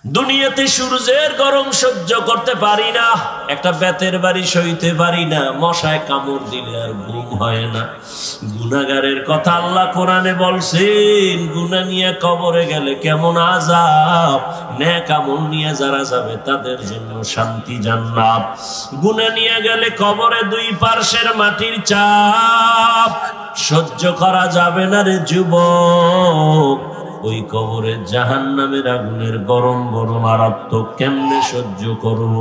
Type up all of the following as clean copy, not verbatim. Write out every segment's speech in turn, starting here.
দুনিয়াতে সূর্যের গরম সহ্য করতে পারি না, একটা বেতের বাড়ি সইতে পারি না, মশায় কামড় দিলে আর ঘুম হয় না। গুনাহগারের কথা আল্লাহ কোরআনে বলছেন, গুনাহ নিয়ে কবরে গেলে কেমন আযাব, নেক আমল নিয়ে যারা যাবে তাদের জন্য শান্তি জান্নাত। গুনাহ নিয়ে গেলে কবরে দুই পার্শ্বের মাটির চাপ সহ্য করা যাবে না রে যুবক। ওই কবরে জাহান্নামের আগুনের গরম বড় মারাত্মক, কেমনে সহ্য করব?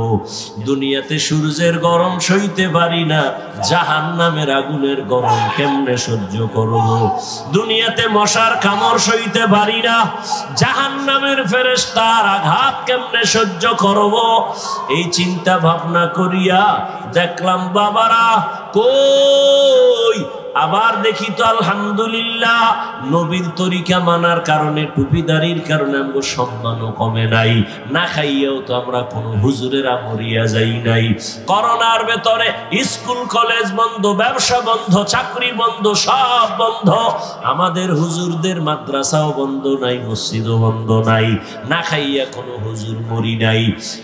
দুনিয়াতে সূর্যের গরম সইতে পারি না, জাহান্নামের আগুনের গরম কেমনে সহ্য করব? দুনিয়াতে মশার কামড় সইতে পারি না, জাহান্নামের ফেরেশতার আঘাত কেমনে সহ্য করব? এই চিন্তা ভাবনা করিয়া দেখলাম বাবারা কই, আবার দেখি তো আলহামদুলিল্লাহ নবীর তরিকা মানার কারণে, টুপিদারির কারণে আমগো সম্মানও কমে নাই, না খাইয়াও তো আমরা কোনো হুজুরের আমরিয়া যাই নাই। করোনার ভেতরে স্কুল কলেজ বন্ধ, ব্যবসা বন্ধ, চাকরি বন্ধ, সব বন্ধ, আমাদের হুজুরদের মাদ্রাসাও বন্ধ নাই, মসজিদও বন্ধ নাই, না খাইয়া কোনো হুজুর মরি নাই।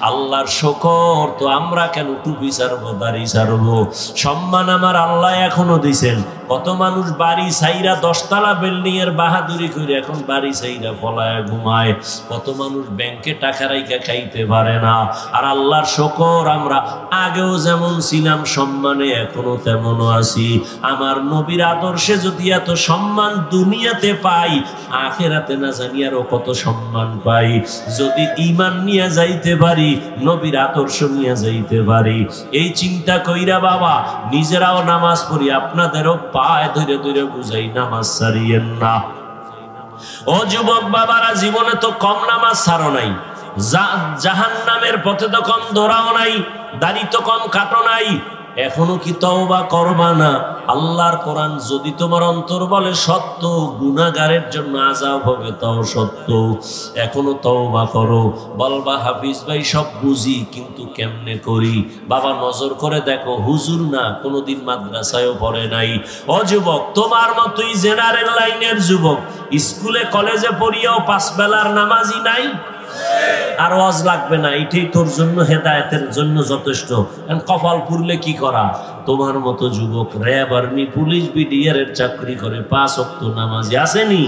আল্লাহর শুকর, তো আমরা কেন টুপি ছাড়বো, দাড়ি ছাড়বো? সম্মান আমার আল্লাহ এখনো দিছেন। কত মানুষ বাড়ি ছাইরা 10 তলা বিল্ডিং এর বাহাদুরি করে এখন বাড়ি ছাইরা পলায় ঘুমায়। কত মানুষ ব্যাংকে টাকা রাইখা খাইতে পারে না। আর আল্লাহর শুকর, আমরা আগেও যেমন ছিলাম সম্মানে এখনো তেমনও আছি। আমার নবীর আদর্শে যদি এত সম্মান দুনিয়াতে পাই, আখিরাতে না জানি আরো কত সম্মান পাই। যদি ঈমান নিয়ে যাইতে পারি, নবীর আদর্শ নিয়ে যাইতে পারি, এই চিন্তা কইরা বাবা নিজেরাও নামাজ পড়ি, আপনাদেরও পায়ে ধরে ধরে বুঝাই নামাজ ছাড়িয়েন না। ও যুবক বাবারা, জীবনে তো কম নামাজ ছাড়ো নাই, জাহান্নামের পথে তো কম ধরাও নাই, দাড়ি তো কম কাটো নাই, এখনো কি তওবা করবা না? আল্লাহর কোরআন যদি তোমার অন্তর বলে সত্য, গুনাহগারের জন্য আযাব হবে তাও সত্য, এখনো তওবা করো। বলবা হাফিজ ভাই সব বুঝি, কিন্তু কেমনে করি? বাবা নজর করে দেখো, হুজুর না, কোনোদিন মাদ্রাসায়ও পড়ে নাই। ও যুবক, তোমার মতোই জেনারেল লাইনের যুবক, স্কুলে কলেজে পড়িয়াও 5 বেলার নামাজি নাই, আর ওয়াজ লাগবে না, এটাই তোর জন্য হেদায়েতের জন্য যথেষ্ট। কপাল পুরলে কি করা? তোমার মতো যুবক র্যাব, আর্মি, পুলিশ, বিডিআর এর চাকরি করে, 5 ওয়াক্ত নামাজি আসেনি?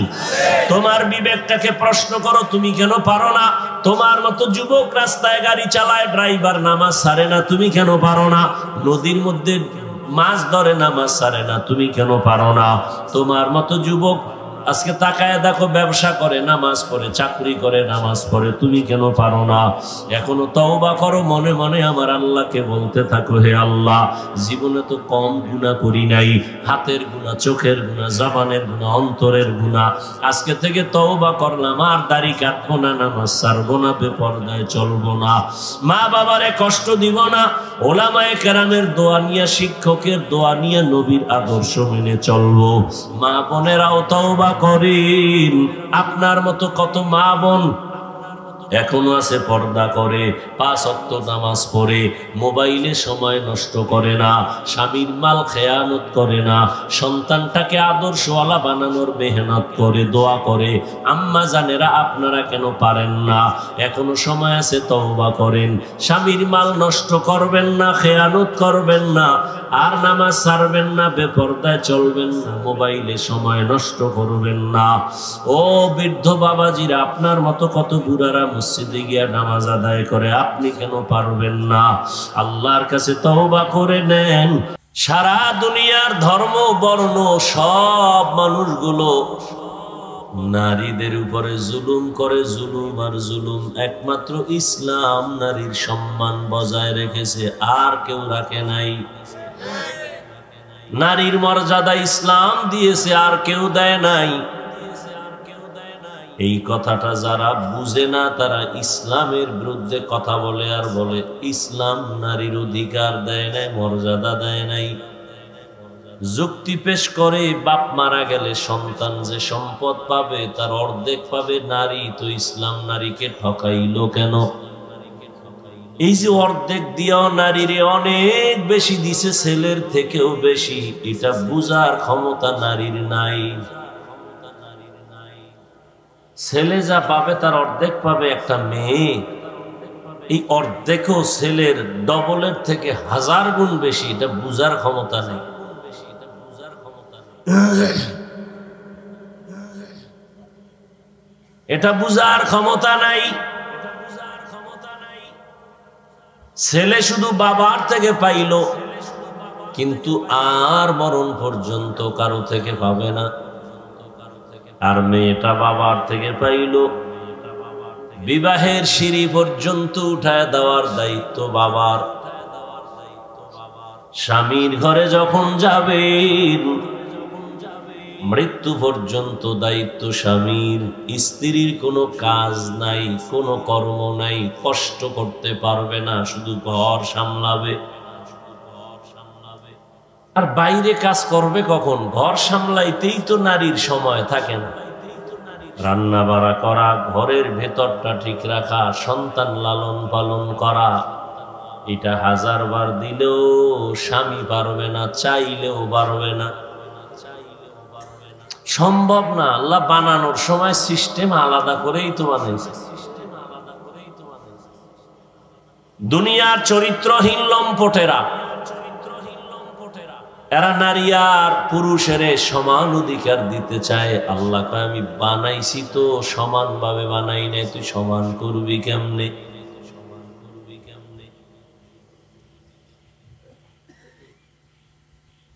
তোমার বিবেকটাকে প্রশ্ন করো, তুমি কেন পারো না? তোমার মতো যুবক রাস্তায় গাড়ি চালায়, ড্রাইভার নামাজ ছাড়ে না, তুমি কেন পারো না? নদীর মধ্যে মাছ ধরে, নামাজ ছাড়ে না, তুমি কেন পারো না? তোমার মতো যুবক আজকে তাকায় দেখো, ব্যবসা করে, নামাজ পড়ে, চাকরি করে, নামাজ পড়ে, তুমি কেন পারো না? এখনো তওবা করো, মনে মনে আমার আল্লাহকে বলতে থাকো, হে আল্লাহ, জীবনে তো কম গুনাহ করি নাই, হাতের গুনাহ, চোখের গুনাহ, জবানের গুনাহ, অন্তরের গুনাহ, আজকে থেকে তওবা করলাম, আর দাড়ি কাটবো না, নামাজ ছাড়বো না, বেপরদায় চলবো না, মা বাবারে কষ্ট দিব না, ওলামায়ে কেরামের দোয়া নিয়ে, শিক্ষকের দোয়া নিয়ে, নবীর আদর্শ মেনে চলবো। মা বোনেরাও তওবা করেন। আপনার মতো কত মা বোন এখনো আছে পর্দা করে, 5 ওয়াক্ত নামাজ পড়ে, মোবাইলে সময় নষ্ট করে না, স্বামীর মাল খেয়ানত করে না, সন্তানটাকে আদর্শওয়ালা বানানোর মেহনত করে, দোয়া করে। আম্মা জানেরা, আপনারা কেন পারেন না? এখনো সময় আছে, তওবা করেন। স্বামীর মাল নষ্ট করবেন না, খেয়ানত করবেন না, আর নামাজ ছাড়বেন না, বেপরদায় চলবেন না, মোবাইলে সময় নষ্ট করবেন না। ও বৃদ্ধ বাবাজিরা, আপনার মতো কত বুড়ারা মসজিদে গিয়া নামাজ আদায় করে, আপনি কেন পারবেন না? আল্লাহর কাছে তওবা করে নেন। সারা দুনিয়ার ধর্ম বর্ণ সব মানুষগুলো নারীদের উপরে জুলুম করে, জুলুম আর জুলুম। একমাত্র ইসলাম নারীর সম্মান বজায় রেখেছে, আর কেউ রাখে নাই। নারীর মর্যাদা ইসলাম দিয়েছে, আর কেউ দেয় নাই। এই কথাটা যারা বুঝে না, তারা ইসলামের বিরুদ্ধে কথা বলে, আর বলে ইসলাম নারীর অধিকার দেয় নাই, মর্যাদা দেয় নাই। যুক্তি পেশ করে, বাপ মারা গেলে সন্তান যে সম্পদ পাবে তার অর্ধেক পাবে নারী, তো ইসলাম নারীকে ঠকাইলো কেন? এই যে অর্ধেক দিয়েও নারীরে অনেক বেশি দিছে, ছেলের থেকেও বেশি, এটা বুঝার ক্ষমতা নারীর নাই। ছেলে যা পাবে তার অর্ধেক পাবে একটা মেয়ে, এই অর্ধেকও ছেলের ডবলের থেকে 1000 গুণ বেশি। এটা বুঝার ক্ষমতা নেই। এটা বুঝার ক্ষমতা নাই। ছেলে শুধু বাবার থেকে পাইল, কিন্তু আর মরণ পর্যন্ত কারো থেকে পাবে না। আর মেয়েটা বাবার থেকে পাইল, বিবাহের সিঁড়ি পর্যন্ত উঠায় দেওয়ার দায়িত্ব বাবার। স্বামীর ঘরে যখন যাবেন, মৃত্যু পর্যন্ত দায়িত্ব স্বামীর। স্ত্রীর কোনো কাজ নাই, কোনো কর্ম নাই, কষ্ট করতে পারবে না, শুধু ঘর সামলাবে। আর বাইরে কাজ করবে কখন? ঘর সামলাইতেই তো নারীর সময় থাকে না। রান্না বাড়া করা, ঘরের ভেতরটা ঠিক রাখা, সন্তান লালন পালন করা, এটা 1000 বার দিলেও স্বামী পারবে না, চাইলেও পারবে না, সম্ভব না। আল্লাহ বানানোর সময় সিস্টেম আলাদা করেই তো বানাইছে। দুনিয়ার চরিত্রহীন লম্পটেরা, এরা নারী আর পুরুষের সমান অধিকার দিতে চায়। আল্লাহ কয় আমি বানাইছি তো সমানভাবে বানাই নাই, তুই সমান করবি কেমনে?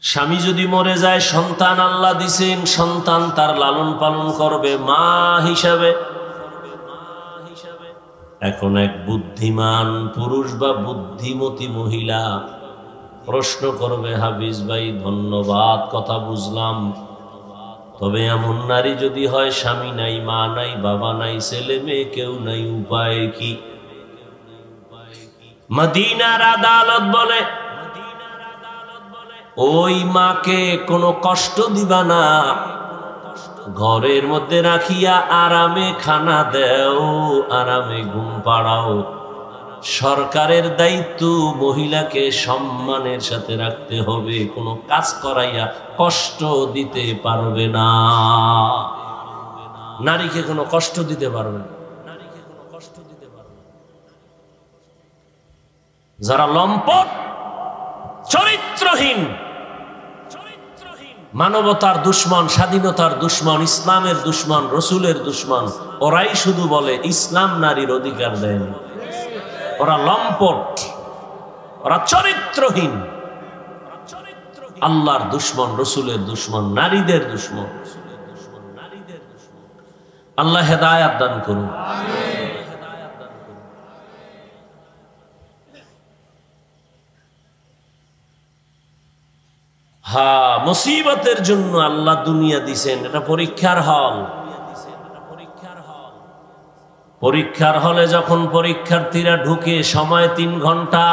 স্বামী যদি মরে যায়, সন্তান আল্লাহ দিছেন, সন্তান তার লালন পালন করবে মা হিসাবে। এখন এক বুদ্ধিমান পুরুষ বা বুদ্ধিমতী মহিলা প্রশ্ন করবে, হাফিজ ভাই ধন্যবাদ, কথা বুঝলাম, তবে এমন নারী যদি হয় স্বামী নাই, মা নাই, বাবা নাই, ছেলে মেয়ে কেউ নাই, উপায় কি? মদিনার আদালত বলে, ওই মাকে কোনো কষ্ট দিবা না, ঘরের মধ্যে রাখিয়া আরামে খানা দেও, আরামে ঘুম পাড়াও। সরকারের দায়িত্ব মহিলাকে সম্মানের সাথে রাখতে হবে, কোনো কাজ করাইয়া কষ্ট দিতে পারবে না। নারীকে কোনো কষ্ট দিতে পারবে না। যারা লম্পট, চরিত্রহীন, মানবতার দুশ্মন, স্বাধীনতার দুশ্মন, ইসলামের দুশ্মন, রসুলের দুশ্মন, ওরাই শুধু বলে ইসলাম নারীর অধিকার দেয় না। ওরা লম্পট, ওরা চরিত্রহীন, আল্লাহর দুশ্মন, রসুলের দুশ্মন, নারীদের দুশ্মন। আল্লাহ হেদায়েত দান করুন। হ্যাঁ, মুসিবতের জন্য আল্লাহ দুনিয়া দিছেন, এটা পরীক্ষার হল। পরীক্ষার হলে যখন পরীক্ষার্থীরা ঢুকে, সময় 3 ঘন্টা,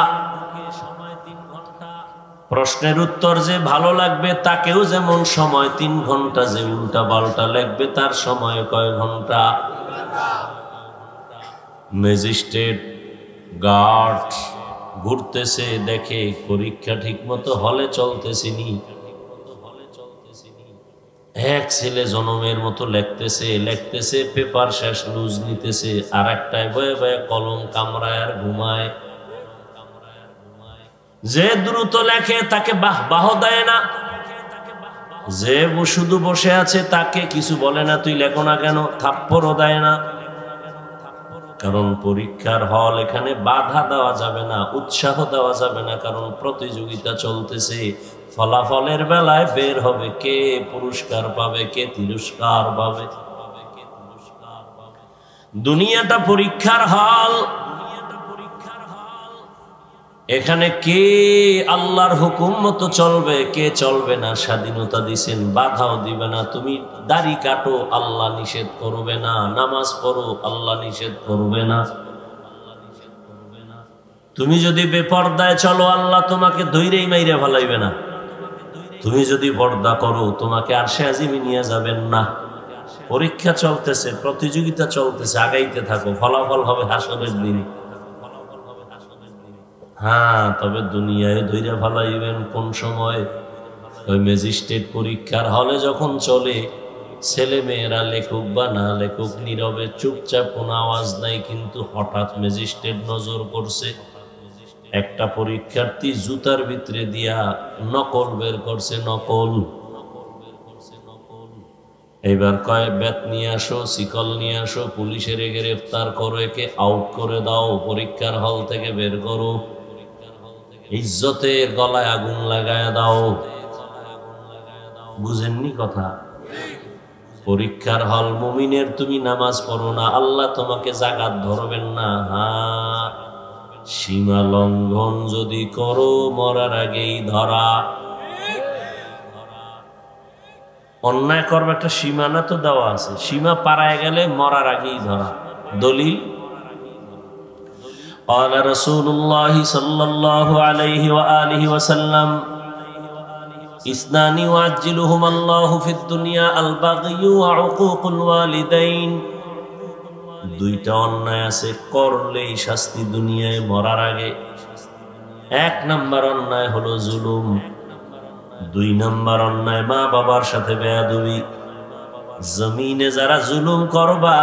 প্রশ্নের উত্তর যে ভালো লাগবে তাকেও যেমন সময় 3 ঘন্টা, যে উল্টা পাল্টা লাগবে তার সময় কয় ঘন্টা। ম্যাজিস্ট্রেট, গার্ড ঘুরতেছে, দেখে পরীক্ষা ঠিক মতো হলে চলতেছিনি। এক ছেলে জনমের মতো লেখতেছে, পেপার শেষ, লুজ নিতেছে, আর একটাই বয়ে বয়ে কলম কামড়ায় আর ঘুমায়। যে দ্রুত লেখে তাকে বাহ দেয় না, যে শুধু বসে আছে তাকে কিছু বলে না, তুই লেখো না কেন, থাপ্পড়ও দেয় না। কারণ পরীক্ষার হল, এখানে বাধা দেওয়া যাবে না, উৎসাহ দেওয়া যাবে না, কারণ প্রতিযোগিতা চলতেছে। ফলাফলের বেলায় বের হবে কে পুরস্কার পাবে, কে তিরস্কার পাবে। দুনিয়াটা পরীক্ষার হল। এখানে কে আল্লাহর হুকুম মতো চলবে, কে চলবে না, স্বাধীনতা দিছেন, বাধাও দিবে না। তুমি দাড়ি কাটো, আল্লাহ নিষেধ করবে না। নামাজ পড়ো, আল্লাহ নিষেধ করবে না। তুমি যদি বেপরদায় চলো, আল্লাহ তোমাকে ধৈরেই মাইরে ফেলাইবে না। তুমি যদি পর্দা করো, তোমাকে আরশে আজিমে নিয়ে যাবেন না। পরীক্ষা চলতেছে, প্রতিযোগিতা চলতেছে, আগাইতে থাকো, ফলাফল হবে হাসরের দিন। হ্যাঁ, তবে দুনিয়ায় ধৈর্য ফলাইবেন কোন সময়? ওই ম্যাজিস্ট্রেট পরীক্ষার হলে যখন চলে, ছেলে মেয়েরা লেখুক বা না লেখুক, নীরবে চুপচাপ, কোনো আওয়াজ নাই, কিন্তু হঠাৎ ম্যাজিস্ট্রেট নজর করছে, একটা পরীক্ষার্থী জুতার ভিতরে দিয়া নকল বের করছে, নকল। এবার কয় ব্যাট নিয়ে আসো, শিকল নিয়ে আসো, পুলিশের গ্রেফতার করো, একে আউট করে দাও, পরীক্ষার হল থেকে বের করো, ইজ্জতের গলায় আগুন লাগায় দাও। বুঝেননি কথা? পরীক্ষার হল, মুমিনের তুমি নামাজ পড়ো না, আল্লাহ তোমাকে জাগাত ধরবেন না। হ্যাঁ, সীমা লঙ্ঘন যদি করো মরার আগেই ধরা। অন্যায় করবে একটা সীমানা তো দেওয়া আছে, সীমা পারায় গেলে মরার আগেই ধরা। দলিল قال رسول الله صلى الله عليه وآله وسلم اثنان يعجلهما الله في الدنيا البغي وعقوق الوالدين। দুইটা অন্যায় আছে, করলেই শাস্তি দুনিয়ায় মরার আগে। এক নাম্বার অন্যায় হলো জুলুম, দুই নাম্বার অন্যায় মা বাবার সাথে বেয়াদবি। জমিনে যারা জুলুম করবা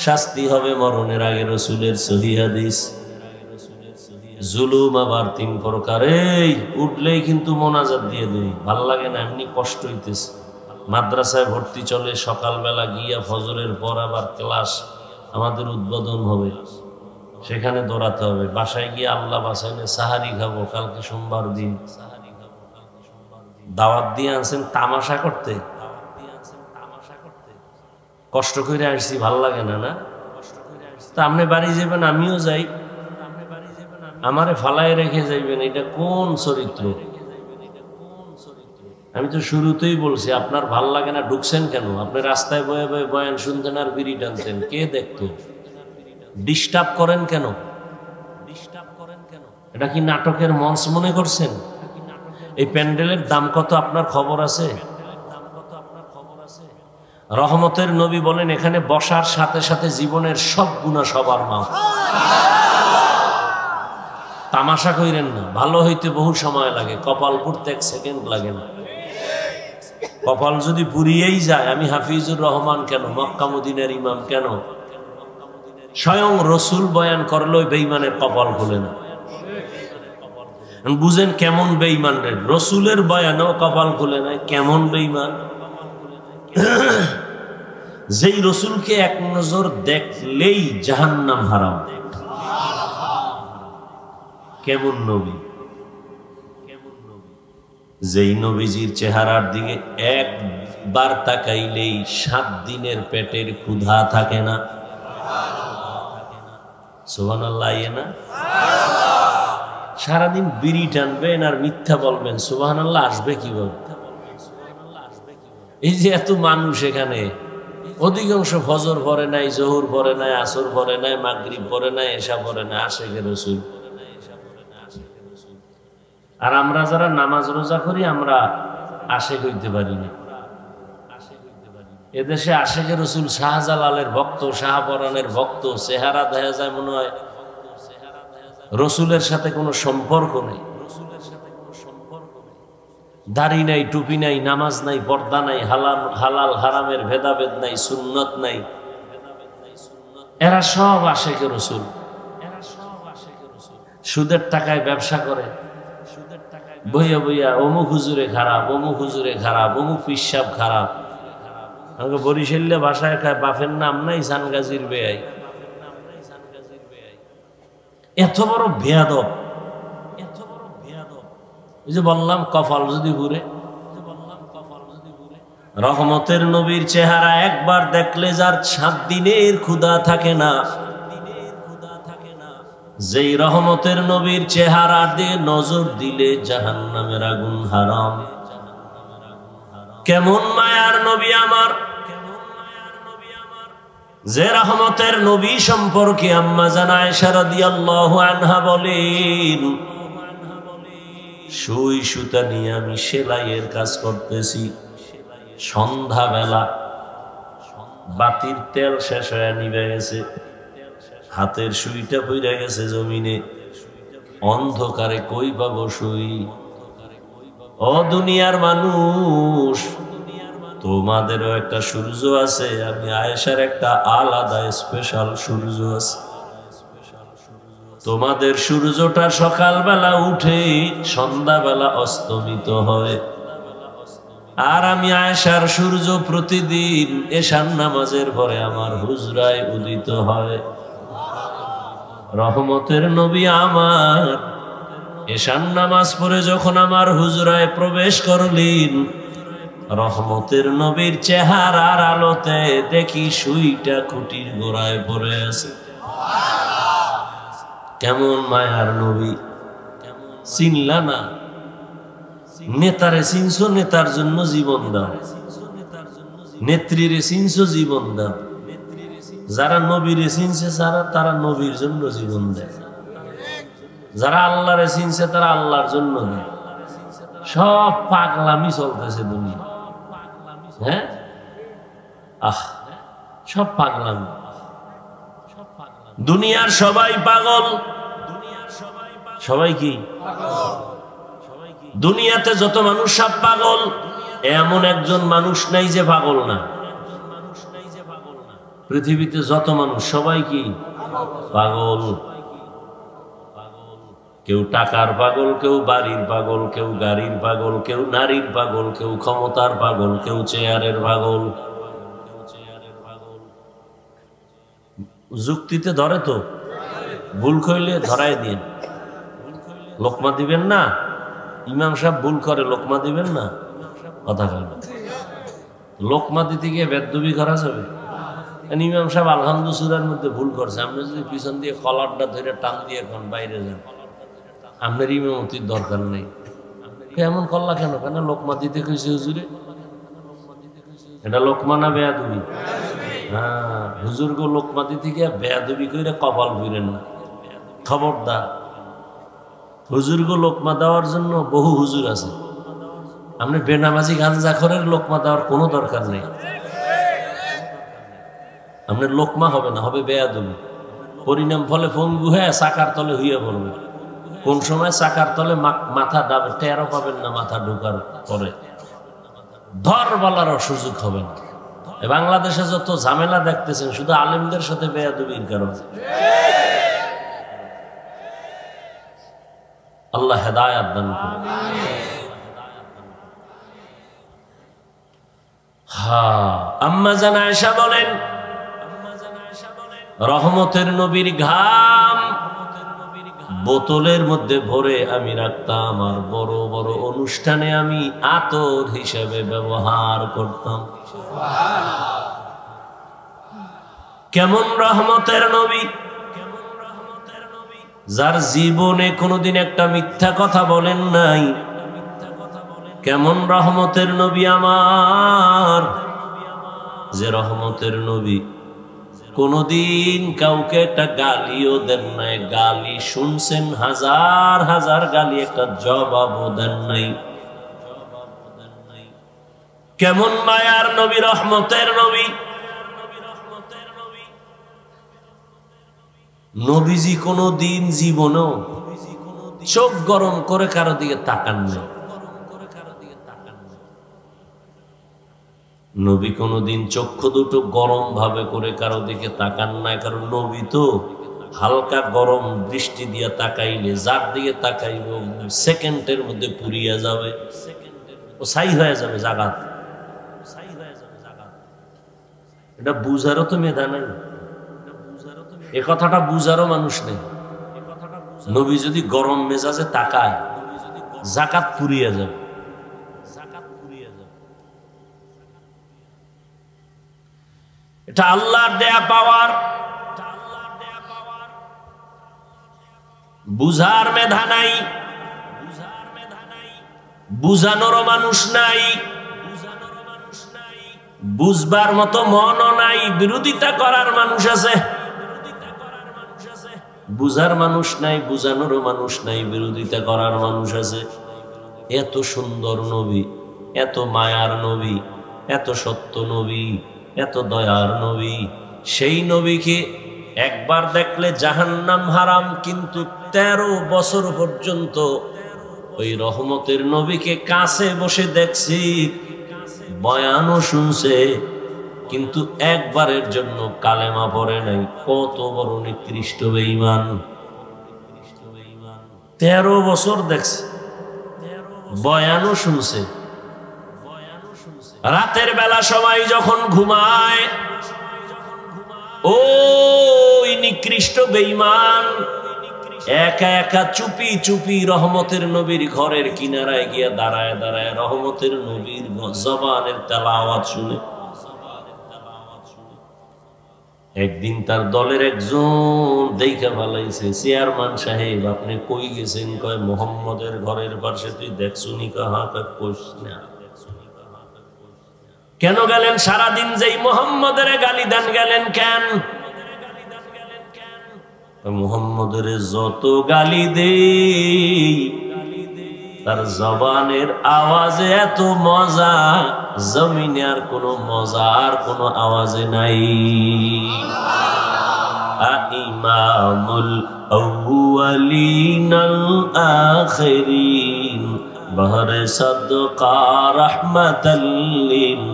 শাস্তি হবে মরণের আগে, রাসূলের সহিহ হাদিস। জুলুম আবার তিন প্রকারের, উঠলেই কিন্তু মোনাজাত দিয়ে দিই, ভাল লাগে না, এমনি কষ্ট হইতেছে। মাদ্রাসায় ভর্তি চলে, সকালবেলা গিয়া ফজরের পর আবার ক্লাস, আমাদের উদ্বোধন হবে, সেখানে দৌড়াতে হবে। বাসায় গিয়ে আল্লাহ বাসাইলে সাহারি খাবো, কালকে সোমবার দিন। দাওয়াত দিয়ে আনছেন তামাশা করতে, কষ্ট করে আসছি, ভাল লাগে না, না? তা আপনি বাড়ি যাবেন, আমিও যাই, আমারে ফালায় রেখে যাইবেন, এটা কোন চরিত্র? আমি তো শুরুতেই বলছি, আপনার ভাল লাগে না, ঢুকছেন কেন? আপনি রাস্তায় বয়ে বয়ে বয়ান শুনতেন আর বিড়ি টানতেন, কে দেখতো? ডিস্টার্ব করেন কেন? এটা কি নাটকের মঞ্চ মনে করছেন? এই প্যান্ডেলের দাম কত আপনার খবর আছে? রহমতের নবী বলেন, এখানে বসার সাথে সাথে জীবনের সব গুনাহ সবার মাফ। তামাশা কইরেন না, ভালো হইতে বহু সময় লাগে, কপাল পুড়তে 1 সেকেন্ড লাগে না। কপাল যদি পুড়িয়েই যায়, আমি হাফিজুর রহমান কেন, মক্কা মদিনার ইমাম কেন, স্বয়ং রসুল বয়ান করলো বেঈমানের কপাল খুলে না। বুঝেন কেমন বেঈমান রে, রসুলের বয়ানেও কপাল খুলে নাই, কেমন বেঈমান? যেই রসুলকে এক নজর দেখলেই জাহান্নাম হারাম, কেমন নবী? যেই নবীজির চেহারার দিকে একবার তাকাইলেই 7 দিনের পেটের ক্ষুধা থাকে না। সুবহানাল্লাহ, না? সারাদিন বিড়ি টানবেন আর মিথ্যা বলবেন, সুবহানাল্লাহ আসবে কিভাবে? এই যে এত মানুষ এখানে, অধিকাংশ ফজর পড়ে নাই, জোহর পড়ে নাই, আসর পড়ে নাই, মাগরিব পড়ে নাই, এশা পড়ে নাই, আশিকে রাসূল। আর আমরা যারা নামাজ রোজা করি, আমরা আশিক হইতে পারি না। এদেশে আশিকে রাসূল শাহজালালের ভক্ত, শাহপরানের ভক্ত, চেহারা দেখা যায় মনে হয় রসুলের সাথে কোনো সম্পর্ক নেই। দাড়ি নাই, টুপি নাই, নামাজ নাই, পর্দা নাই, হালাল হারামের ভেদাভেদ নাই, সুন্নত নাই, এরা সব আশিকে রাসূল। সুদের টাকায় ব্যবসা করে, বইয়া বইয়া অমুক হুজুরে খারাপ, অমুক হুজুরে খারাপ, অমুক পিসাব খারাপ। আমাকে বরিশালে ভাষায় খায়, বাপের নাম নাই, সানগাজির বেয়াই। এত বড় বেয়াদব, এত বড় বেয়াদব। এই যে বললাম কপাল যদি ঘুরে, রহমতের নবীর চেহারা একবার দেখলে যার 7 দিনের ক্ষুধা থাকে না, যেই রহমতের নবীর চেহারা দিয়ে নজর দিলে জাহান্নামের আগুন হারাম। কেমন মায়ার নবী আমার, যে রহমতের নবী সম্পর্কে আম্মা জান আয়েশা রাদিয়াল্লাহু আনহা বলেন, সুই সুতা নিয়ে আমি সেলাইয়ের কাজ করতেছি, সন্ধ্যাবেলা বাতির তেল শেষ হয়ে নিভে গেছে, হাতের সুইটা পইরা গেছে জমিনে, অন্ধকারে কই পাবো সুই? ও দুনিয়ার মানুষ, তোমাদেরও একটা সূর্য আছে, আমি আয়েশার একটা আলাদা স্পেশাল সূর্য আছে। তোমাদের সূর্যটা সকালবেলা উঠে সন্ধ্যাবেলা অস্তমিত হয়, আর আমি আয়েশার সূর্য প্রতিদিন এশার নামাজের পরে আমার হুজরায় উদিত হয়। রহমতের নবী আমার এশার নামাজ পড়ে যখন আমার হুজরায় প্রবেশ করলেন, রহমতের নবীর চেহারার আলোতে দেখি সুইটা খুঁটির গোড়ায় পড়ে আছে। কেমন মায়ার নবী, চিনলা না? নেতারে চিনছো, নেতার জন্য জীবন দাও। নেত্রীরে চিনছো, জীবন দাও। যারা নবীরে চিনছে তারা নবীর জন্য জীবন দেয়। যারা আল্লাহরে চিনছে তারা আল্লাহর জন্য দেয়। সব পাগলামি চলতেছে দুনিয়া। হ্যাঁ, সব পাগলামি। দুনিয়ার সবাই পাগল। সবাই কি? দুনিয়াতে যত মানুষ সব পাগল। এমন একজন মানুষ নাই যে পাগল না। পৃথিবীতে যত মানুষ সবাই কি পাগল। কেউ টাকার পাগল, কেউ বাড়ির পাগল, কেউ গাড়ির পাগল, কেউ নারীর পাগল, কেউ ক্ষমতার পাগল, কেউ চেয়ারের পাগল। যুক্তিতে ধরে তো, ভুল কইলে ধরাই দিন। লোকমা দিবেন না? ইমাম সাহেব ভুল করে, লোকমা দিবেন না? কথা কয় না। লোকমা দিতে গিয়ে বেদবি করা যাবে? ইমাম সাহেব আলহামদুলিল্লাহর মধ্যে ভুল করছে, আপনি যদি পিছন দিয়ে কলারটা ধরে টান দিয়ে এখন বাইরে যান, আপনার ইমামতির দরকার নেই। এমন করলা কেন? কেন লোকমা দিতে কইছে হুজুরে? এটা লোকমা না বেয়াদবি? হ্যাঁ, হুজুর গো লোকমা দিতে গিয়ে বেয়াদবি করে কপাল ফিরেন না, খবরদার। হুজুর গো লোকমা দেওয়ার জন্য বহু হুজুর আছে। আপনি বেনামাজি গাঞ্জাখরের লোকমা দেওয়ার কোনো দরকার নেই। আপনার লোকমা হবে না, হবে বেয়াদবি। পরিণাম ফলে পঙ্গু হয়ে চাকার তলে হইয়া পড়বে। কোন সময় চাকার তলে মাথা ডাবে টেরও পাবেন না, মাথা ঢোকার পরে ধর বলারও সুযোগ হবে না। বাংলাদেশে যত ঝামেলা দেখতেছেন শুধু আলেমদের সাথে বেয়াদবির কারণে। আল্লাহ হেদায়েত দান করুন। আম্মা জান আয়েশা বলেন, রহমতের নবীর ঘাম বোতলের মধ্যে ভরে আমি রাখতাম, আর বড় বড় অনুষ্ঠানে আমি আতর হিসেবে ব্যবহার করতাম। কেমন রহমতের নবী, যার জীবনে কোনোদিন একটা মিথ্যা কথা বলেন নাই। কেমন রহমতের নবী আমার, যে রহমতের নবী কোনদিন কাউকে একটা গালিও দেন নাই। গালি শুনছেন হাজার হাজার গালি, একটা জবাবও দেন নাই। কেমন মায়ার নবী, রহমতের নবী। নবীজি কোনদিন জীবনেও চোখ গরম করে কারো দিকে তাকান নাই। নবী কোনদিন চক্ষু দুটো গরম ভাবে করে কারো দিকে তাকান নাই। কারণ নবী তো হালকা গরম দৃষ্টি দিয়া তাকাইলে যার দিকে তাকাইব সেকেন্ডের মধ্যে পুড়িয়া যাবে, ও ছাই হয়ে যাবে জাগাত। এটা বুঝারও তো মেধা নাই, এ কথাটা বুঝারও মানুষ নেই। নবী যদি গরম মেজাজে তাকায় জাকাত পুড়িয়া যাবে। এটা আল্লাহর দেয়া পাওয়ার। বুঝার মেধা নাই, বুঝানোরও মানুষ নাই, বুঝবার মতো মনও নাই। বিরোধিতা করার মানুষ আছে, বুঝার মানুষ নাই, বুঝানোরও মানুষ নাই, বিরোধিতা করার মানুষ আছে। এত সুন্দর নবী, এত মায়ার নবী, এত সত্য নবী, এত দয়ার নবী, সেই নবীকে একবার দেখলে জাহান্নাম হারাম, কিন্তু 13 বছর পর্যন্ত ওই রহমতের নবীকে কাছে বসে দেখছি, বয়ানও শুনছে, কিন্তু একবারের জন্য কালেমা পড়ে নাই। কত বড় নিকৃষ্ট বেঈমান! 13 বছর দেখছে, বয়ানও শুনছে। রাতের বেলা সবাই যখন ঘুমায়, ওই নিকৃষ্ট বেঈমান একা একা চুপি চুপি রহমতের নবীর ঘরের কিনারায় গিয়া দাঁড়ায় দাঁড়ায় রহমতের নবীর জবানের তেলাওয়াত শুনে। একদিন তার দলের একজন দেখা ভালাইছে, চেয়ারম্যান সাহেব আপনি কই গেছেন? কয় মুহাম্মদের ঘরের পাশে। তুই দেখছুনি? কাহা কইস না। কেন গেলেন? সারাদিন যেই মুহাম্মদের গালি দেন গেলেন কেন? মুহাম্মদের যত গালি দেই তার জবানের আওয়াজে এত মজা, জমিনে আর কোনো মজা আর কোনো আওয়াজে নাই। ইমামুল আউয়ালিন আল আখিরিন বহরে সাদকা রাহমাতাল লিল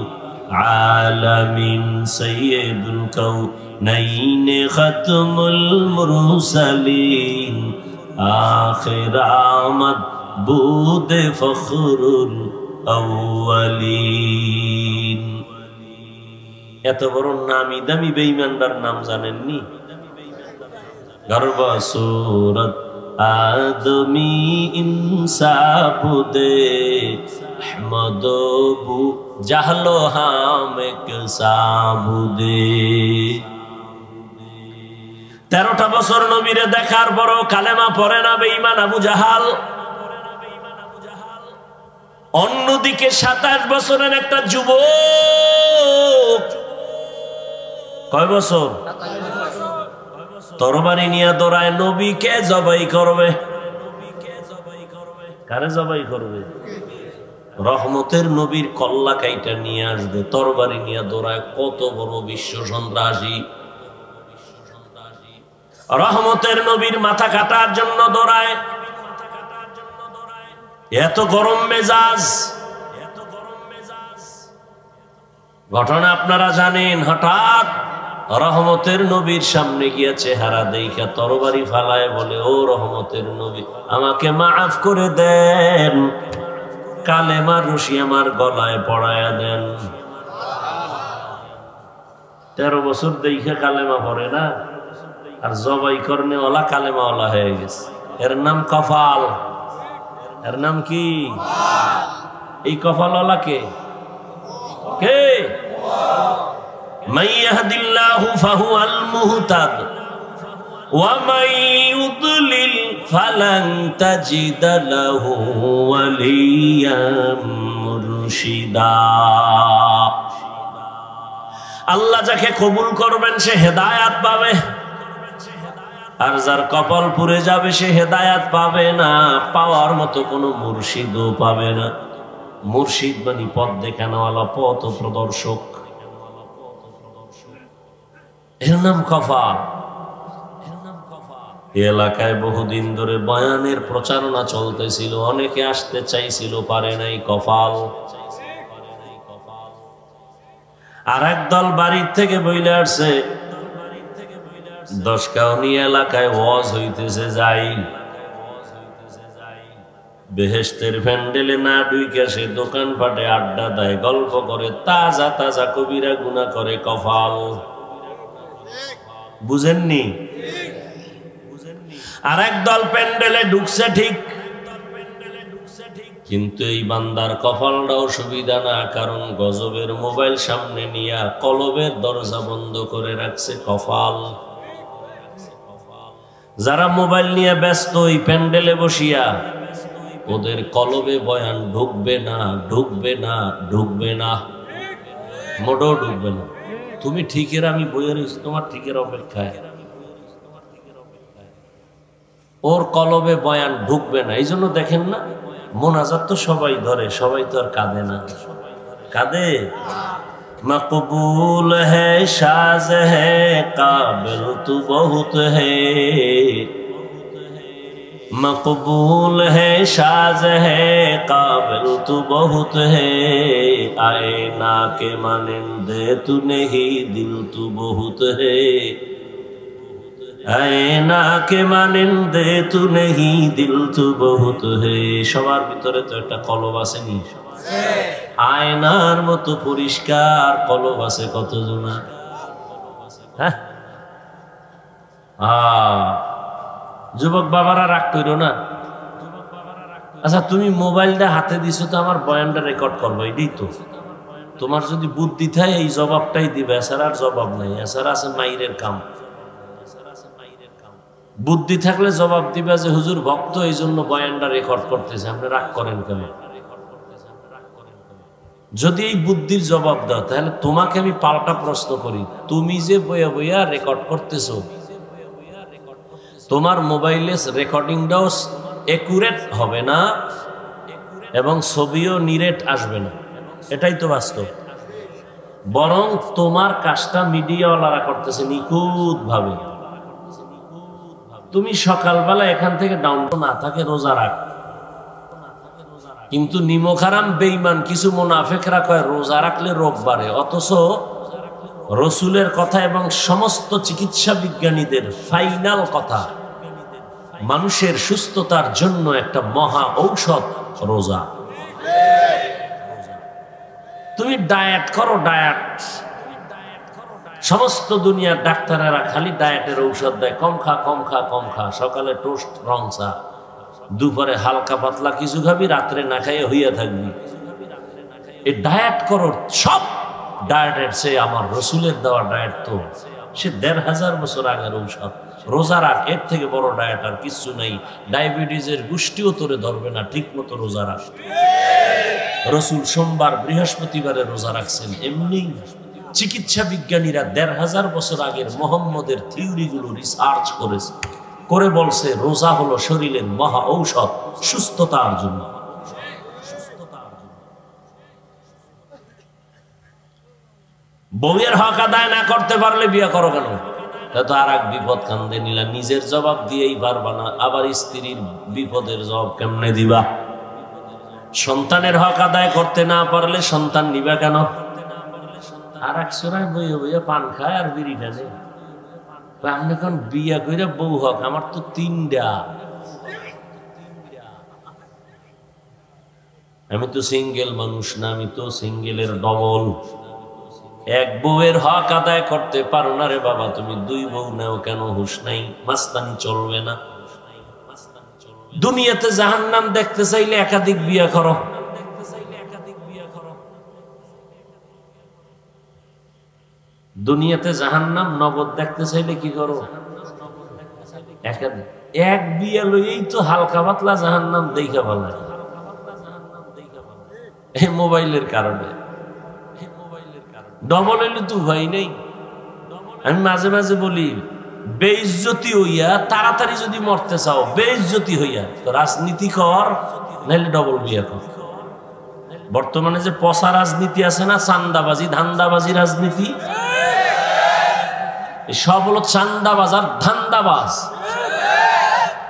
আলামিন সাইয়্যিদুল কাউনাইন খাতমুল মুরসালিন আখির আমদ বুদ ফখরুল আউয়ালিন। এত বড় নামি দামি বেঈমানদার নাম জানেননি? গর্ব সূরত আদমি ইনসাবুদে আহমদ বু জাহলো হাম এক সাবুদে। 13টা বছর নবীরে দেখার পরও কালেমা পড়ে না বেঈমান আবু জাহাল। অন্যদিকে 27 বছরের একটা যুবক, কয় বছর? তরবারি নিয়ে দৌড়ায়, নবীকে জবাই করবে। কারে জবাই করবে? রহমতের নবীর কল্লা কাইটা নিয়ে আসবে, তরবারি নিয়ে দৌড়ায়। কত বড় বিশ্ব সন্ত্রাসী! রহমতের নবীর মাথা কাটার জন্য দৌড়ায়। এত গরম মেজাজ। ঘটনা আপনারা জানেন। হঠাৎ রহমতের নবীর সামনে গিয়া চেহারা দেখা তরবারি ফালায় বলে, ও রহমতের নবী, আমাকে মাফ করে দেন, কালেমার রশি আমার গলায় পড়ায়া দেন। 13 বছর দেখে কালেমা পড়ে না, আর জবাই করনে ওলা কালেমা ওলা হয়ে গেছে। এর নাম কফাল। এর নাম কি? এই কফাল ওলা কে? কে? মান ইয়াহদিল্লাহু ফাহুয়াল মুহতাদ ওয়া মান ইউদ্লিল ফালান তাজিদা লাহু ওয়ালিয়াম মুরশিদা। আল্লাহ যাকে কবুল করবেন সে হেদায়েত পাবে, আর যার কপাল পুড়ে যাবে সে হেদায়েত পাবে না, পাওয়ার মতো কোনো মুর্শিদও পাবে না। মুর্শিদ মানে পথ দেখানোওয়ালা, পথ প্রদর্শক। এর নাম কফাল। এলাকায় বহুদিন ধরে বয়ানের প্রচারণা চলতেছিল, অনেকে আসতে চাইছিল, পারে নাই। কফাল। আর একদল বাড়ির থেকে বইলে আসছে, 10 কাউনি এলাকায় ওয়াজ হইতেছে, যাই। বেহেশতের প্যান্ডেলে না ঢুইকা সে দোকান পাটে আড্ডা দেয়, গল্প করে, তাজা তাজা কবিরা গুনাহ করে। কফাল। বুঝেননি? আর একদল প্যান্ডেলে ঢুকছে ঠিক, কিন্তু এই বান্দার কপালটাও সুবিধা না, কারণ গজবের মোবাইল সামনে নিয়া কলবের দরজা বন্ধ করে রাখছে। কপাল। যারা মোবাইল নিয়ে ব্যস্ত ওই প্যান্ডেলে বসিয়া, ওদের কলবে বয়ান ঢুকবে না, ঢুকবে না, ঢুকবে না, মোটেও ঢুকবে না। তুমি ঠিকের, আমি বইয়ে রয়েছি তোমার ঠিকের অপেক্ষায়, ওর কলবে বয়ান ঢুকবে না। এই জন্য দেখেন না, মোনাজাত তো সবাই ধরে, সবাই তো আর কাঁদে না। কাঁদে? মকবুল হ্যায় শাজ হ্যায় কাবিল তু বহুত হ্যায়, मकबूल है शाज है काबिल तू बहुत है आईना के मानिंदे तू नहीं दिल तू बहुत है आईना के मानिंदे तू नहीं दिल तू बहुत है সবার ভিতরে তো একটা কলব আছে নি আয়নার মতো পরিষ্কার কলব আছে কতজনা হ্যাঁ যুবক বাবারা রাগ কইরো না আচ্ছা তুমি মোবাইলটা হাতে দিছো তো আমার বয়ানটা রেকর্ড করবো এটাই তো তোমার যদি বুদ্ধি থাকে এই জবাবটাই দিবে এছাড়া আর জবাব নাই এছাড়া আছে মাইরের কাম বুদ্ধি থাকলে জবাব দিবে যে হুজুর ভক্ত এই জন্য বয়ানটা রেকর্ড করতেছে আপনি রাগ করেন কেন যদি এই বুদ্ধির জবাব দাও তাহলে তোমাকে আমি পাল্টা প্রশ্ন করি তুমি যে বইয়া বইয়া রেকর্ড করতেছো তোমার মোবাইলে রেকর্ডিংটাও একুরেট হবে না এবং ছবিও নিরেট আসবে না এটাই তো বাস্তব বরং তোমার কাজটা মিডিয়াওয়ালারা করতেছে নিখুঁত ভাবে তুমি সকালবেলা এখান থেকে ডাউনলোড না থাকে রোজা রাখ কিন্তু নিমখারাম বেঈমান কিছু মুনাফিকরা কয় রোজা রাখলে রোগ বাড়ে অথচ রসুলের কথা এবং সমস্ত চিকিৎসা বিজ্ঞানীদের ফাইনাল কথা মানুষের সুস্থতার জন্য একটা মহা ঔষধ রোজা তুমি ডায়েট করো ডায়েট সমস্ত দুনিয়ার ডাক্তারেরা খালি ডায়েটের ঔষধ দেয় কম খা কম খা কম খা সকালে টোস্ট রং চা দুপুরে হালকা পাতলা কিছু খাবি রাত্রে না খাইয়ে হইয়া থাকবি এই ডায়েট করো সব ডায়েটের সে আমার রসুলের দেওয়া ডায়েট তো সে ১৫০০ বছর আগের ঔষধ রোজা রাখ এর থেকে বড় ডায়েট আর কিছু নাই ডায়াবেটিসের গোষ্ঠীও তোরে ধরবে না ঠিক মতো রোজা রাখ রসুল সোমবার বৃহস্পতিবারে রোজা রাখছেন এমনি চিকিৎসা বিজ্ঞানীরা ১৫০০ বছর আগের মোহাম্মদের থিওরিগুলো রিসার্চ করেছে করে বলছে রোজা হলো শরীরের মহা ঔষধ সুস্থতার জন্য বউয়ের হক আদায় না করতে পারলে বিয়ে করো কেন তা তো আর এক বিপদ কান্দে নিলা নিজের জবাব দিয়েই পারবা না আবার স্ত্রীর বিপদের জবাব কেমনে দিবা সন্তানের হক আদায় করতে না পারলে সন্তান নিবা কেন আর এক সোনায় বইয়ে বইয়ে পান খায় আর বিড়ি টানে আপনি এখন বিয়া করে বউ হক আমার তো ৩টা আমি তো সিঙ্গেল মানুষ না আমি তো সিঙ্গেলের ডবল এক বউয়ের হক আদায় করতে পারো না রে বাবা তুমি 2 বউ নাও কেন হুঁশ নাই মাস্তানি চলবে না দুনিয়াতে জাহান্নাম দেখতে চাইলে একাধিক বিয়া করো দুনিয়াতে জাহান্নাম নগদ দেখতে চাইলে কি করো একাধিক এক বিয়া লইয়েই তো হালকা পাতলা জাহান্নাম দেখা বলা এই মোবাইলের কারণে ডবল এলে তো ভয় নেই আমি মাঝে মাঝে বলি বেইজ্জতি হইয়া তাড়াতাড়ি যদি মরতে চাও বেইজ্জতি হইয়া তো রাজনীতি কর নাহলে ডবল বিয়া কর বর্তমানে যে পচা রাজনীতি আছে না চান্দাবাজি ধান্দাবাজি রাজনীতি সব হলো চান্দাবাজ আর ধান্দাবাজ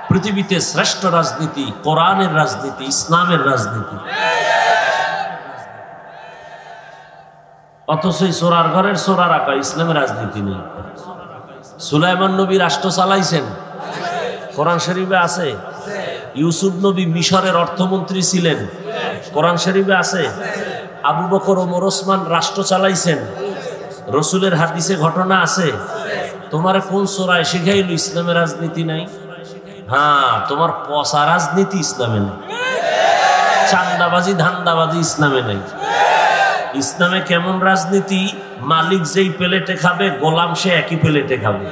পৃথিবীতে শ্রেষ্ঠ রাজনীতি কোরআনের রাজনীতি ইসলামের রাজনীতি অথচ চোরার ঘরের চোরা রাখা ইসলামের রাজনীতি নেই সুলাইমান নবী রাষ্ট্র চালাইছেন কোরআন শরীফে আছে ইউসুফ নবী মিশরের অর্থমন্ত্রী ছিলেন কোরআন শরীফে আছে আবু বকর ওমর ওসমান রাষ্ট্র চালাইছেন রসুলের হাদিসে ঘটনা আছে তোমার কোন চোরায় শিখাইল ইসলামের রাজনীতি নাই হ্যাঁ তোমার পচা রাজনীতি ইসলামে নেই চান্দাবাজি ধান্দাবাজি ইসলামে নেই ইসলামে কেমন রাজনীতি মালিক যেই প্লেটে খাবে গোলাম সে একই প্লেটে খাবে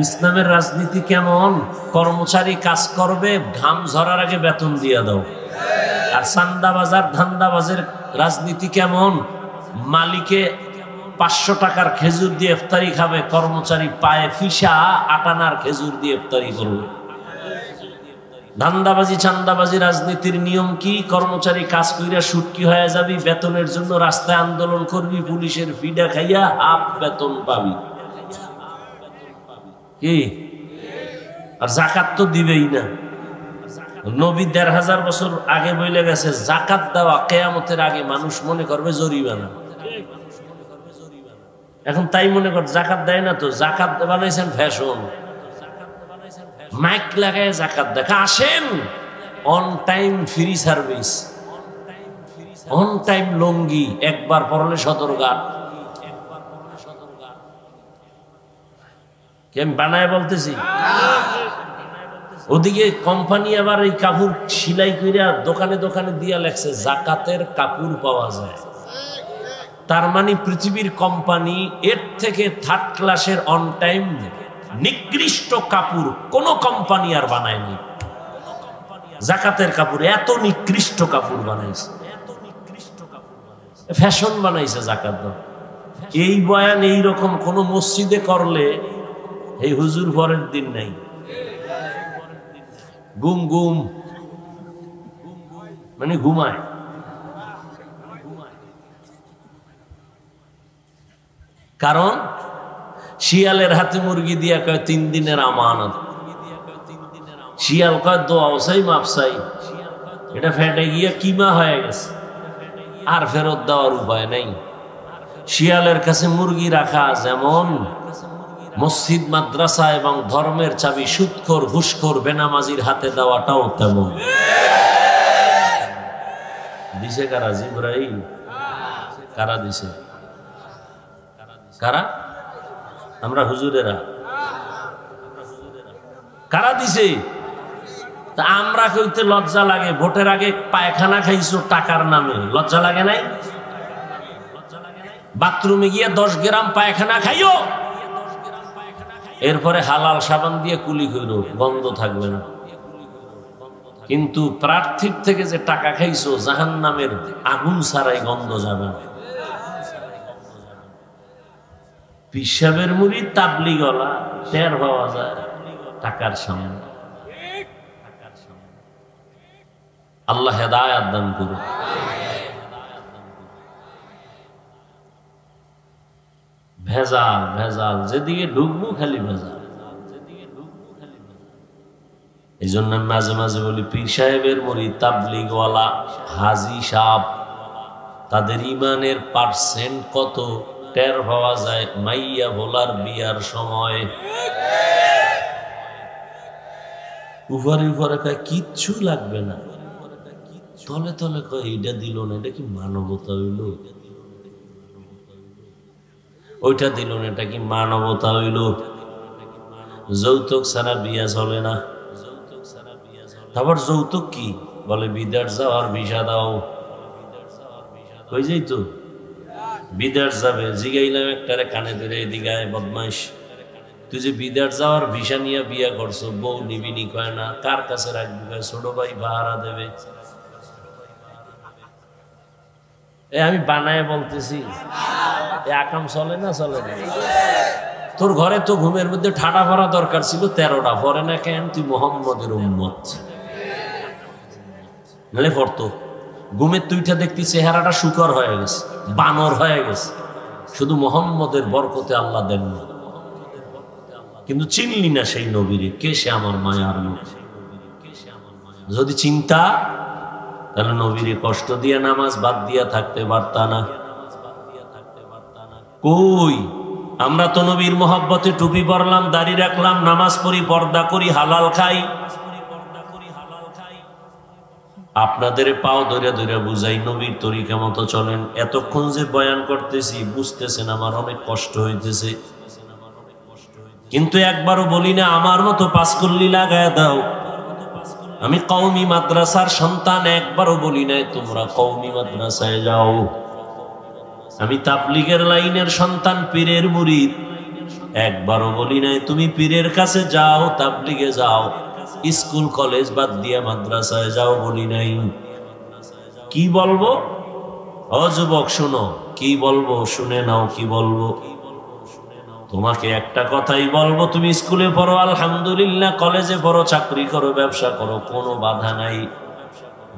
ইসলামের রাজনীতি কেমন কর্মচারী কাজ করবে ঘাম ঝরার আগে বেতন দিয়ে দাও আর চান্দাবাজার ধান্দাবাজের রাজনীতি কেমন মালিকে 500 টাকার খেজুর দিয়ে ইফতারি খাবে কর্মচারী পায়ে ফিসা আটানার খেজুর দিয়ে ইফতারি করবে ধান্দাবাজি চান্দাবাজি রাজনীতির নিয়ম কি কর্মচারী কাজ কইরা সুটকি হয়ে যাবি বেতনের জন্য রাস্তায় আন্দোলন করবি পুলিশের ফিডা খাইয়া হাফ বেতন পাবি কি আর জাকাত তো দিবেই না। নবী ১৫০০ বছর আগে বলে গেছে জাকাত দেওয়া কিয়ামতের আগে মানুষ মনে করবে জরিমানা। এখন তাই মনে কর জাকাত দেয় না, তো জাকাত বানাইছেন ফ্যাশন, মাইক লাগায় জাকাত দেখা। আসেন, on time free service, on time লঙ্গি, একবার পরলে সতর্কার। আমি বানায় বলতেছি, ওদিকে কোম্পানি আবার এই কাপড় সিলাই কইরা দোকানে দোকানে দিয়া লেখছে জাকাতের কাপড় পাওয়া যায়। তার মানে পৃথিবীর কোম্পানি এর থেকে থার্ড ক্লাসের অন টাইম নিকৃষ্ট কাপড় কোন কোম্পানি আর বানায়নি। জাকাতের কাপড় এত নিকৃষ্ট কাপড় বানাইছে, ফ্যাশন বানাইছে জাকাত। এই বয়ান এইরকম কোন মসজিদে করলে এই হুজুর পরের দিন নাই, গুম গুম মানে ঘুমায়। কারণ শিয়ালের হাতে মুরগি দিয়া কয় ৩ দিনের আমানত। শিয়াল কয় দোয়াও চাই মাপ চাই, এটা ফেটে গিয়ে কিমা হয়ে গেছে, আর ফেরত দেওয়ার উপায় নাই। শিয়ালের কাছে মুরগি রাখা যেমন মসজিদ মাদ্রাসা এবং ধর্মের চাবি সুদখোর ঘুষখোর বেনামাজির হাতে দেওয়াটাও তেমন। দিছে কারা? জিবরাইল। কারা দিছে? কারা? আমরা হুজুরেরা। কারা দিছে? তা আমরা কইতে লজ্জা লাগে, ভোটের আগে পায়খানা খাইছো টাকার নামে, লজ্জা লাগে নাই? বাথরুমে গিয়ে 10 গ্রাম পায়খানা খাইও, এরপরে হালাল সাবান দিয়ে কুলি কইরো, গন্ধ থাকবে না। কিন্তু প্রার্থীর থেকে যে টাকা খাইছো জাহান্নামের আগুন ছাড়াই গন্ধ যাবে না। পিসাবের মুড়ি তাবলি গলা টের পাওয়া যায় টাকার সামনে। আল্লাহ হেদায়েত দান করুন। ভেজাল ভেজাল, যেদিকে ঢুকবো খালি ভেজাল। এই জন্য মাঝে মাঝে বলি পীর সাহেবের মুড়ি তাবলিগওয়ালা হাজি সাহেব তাদের ইমানের পার্সেন্ট কত টের পাওয়া যায় মাইয়া ভোলার বিয়ার সময়। উপরে উপরে কয় কিচ্ছু লাগবে না, তলে তলে কয় এইটা দিল না, এটা কি মানবতা হইল? ওইটা দিল না, এটা কি মানবতা হইল? যৌতুক ছাড়া বিয়া চলে না। তারপর যৌতুক কি বলে? বিদেশ যাওয়ার ভিসা দাও। কই যাই তো বিদেশ যাবে, জিগাইলাম একটারে কানে ধরে, এদিকে বদমাইশ, তুই যে বিদেশ যাওয়ার ভিসা নিয়ে বিয়া করছো, বউ নিবিনি? কয় না। কার কাছে রাখবি? কয় ছোট ভাই ভাড়া দেবে। আমি বানায় বলতেছি, আকাম চলে না? চলে না। তোর ঘরে তো ঘুমের মধ্যে ঠাডা ভরা দরকার ছিল, 13টা ভরে না কেন? তুই মোহাম্মদের উম্মত, নালে পড়তো। ঘুমের তুইটা দেখতি চেহারাটা শুকর হয়ে গেছে, বানর হয়ে গেছে, শুধু মোহাম্মদের বরকতে আল্লাহ দেন না। কিন্তু চিনলি না সেই নবীরে, কে সে? আমার মায়ার নবী। যদি চিন্তা, তাহলে নবীরে কষ্ট দিয়ে নামাজ বাদ দিয়া থাকতে পারতা না। কই আমরা তো নবীর মহব্বতে টুপি পরলাম, দাড়ি রাখলাম, নামাজ পড়ি, পর্দা করি, হালাল খাই। আপনাদের পাও ধরে ধরে বুঝাই নবীর তরিকা মতো চলেন। এতক্ষণ যে বয়ান করতেছি বুঝতেছেন আমার অনেক কষ্ট হইতেছে, কিন্তু একবারও বলি না আমার মতো পাঁচকল্লি লাগায় দাও। আমি কওমি মাদ্রাসার সন্তান, একবারও বলি নাই তোমরা কওমি মাদ্রাসায় যাও। আমি তাবলীগের লাইনের সন্তান, পীরের মুরিদ, একবারও বলি নাই তুমি পীরের কাছে যাও, তাবলীগে যাও। স্কুল কলেজ বাদ দিয়া মাদ্রাসায় যাও বলি নাই। কি বলবো? ও যুবক শোনো, কি বলবো শুনে নাও। কি বলবো? তোমাকে একটা কথাই বলবো, তুমি স্কুলে পড়ো আলহামদুলিল্লাহ, কলেজে পড়ো, চাকরি করো, ব্যবসা করো, কোনো বাধা নাই।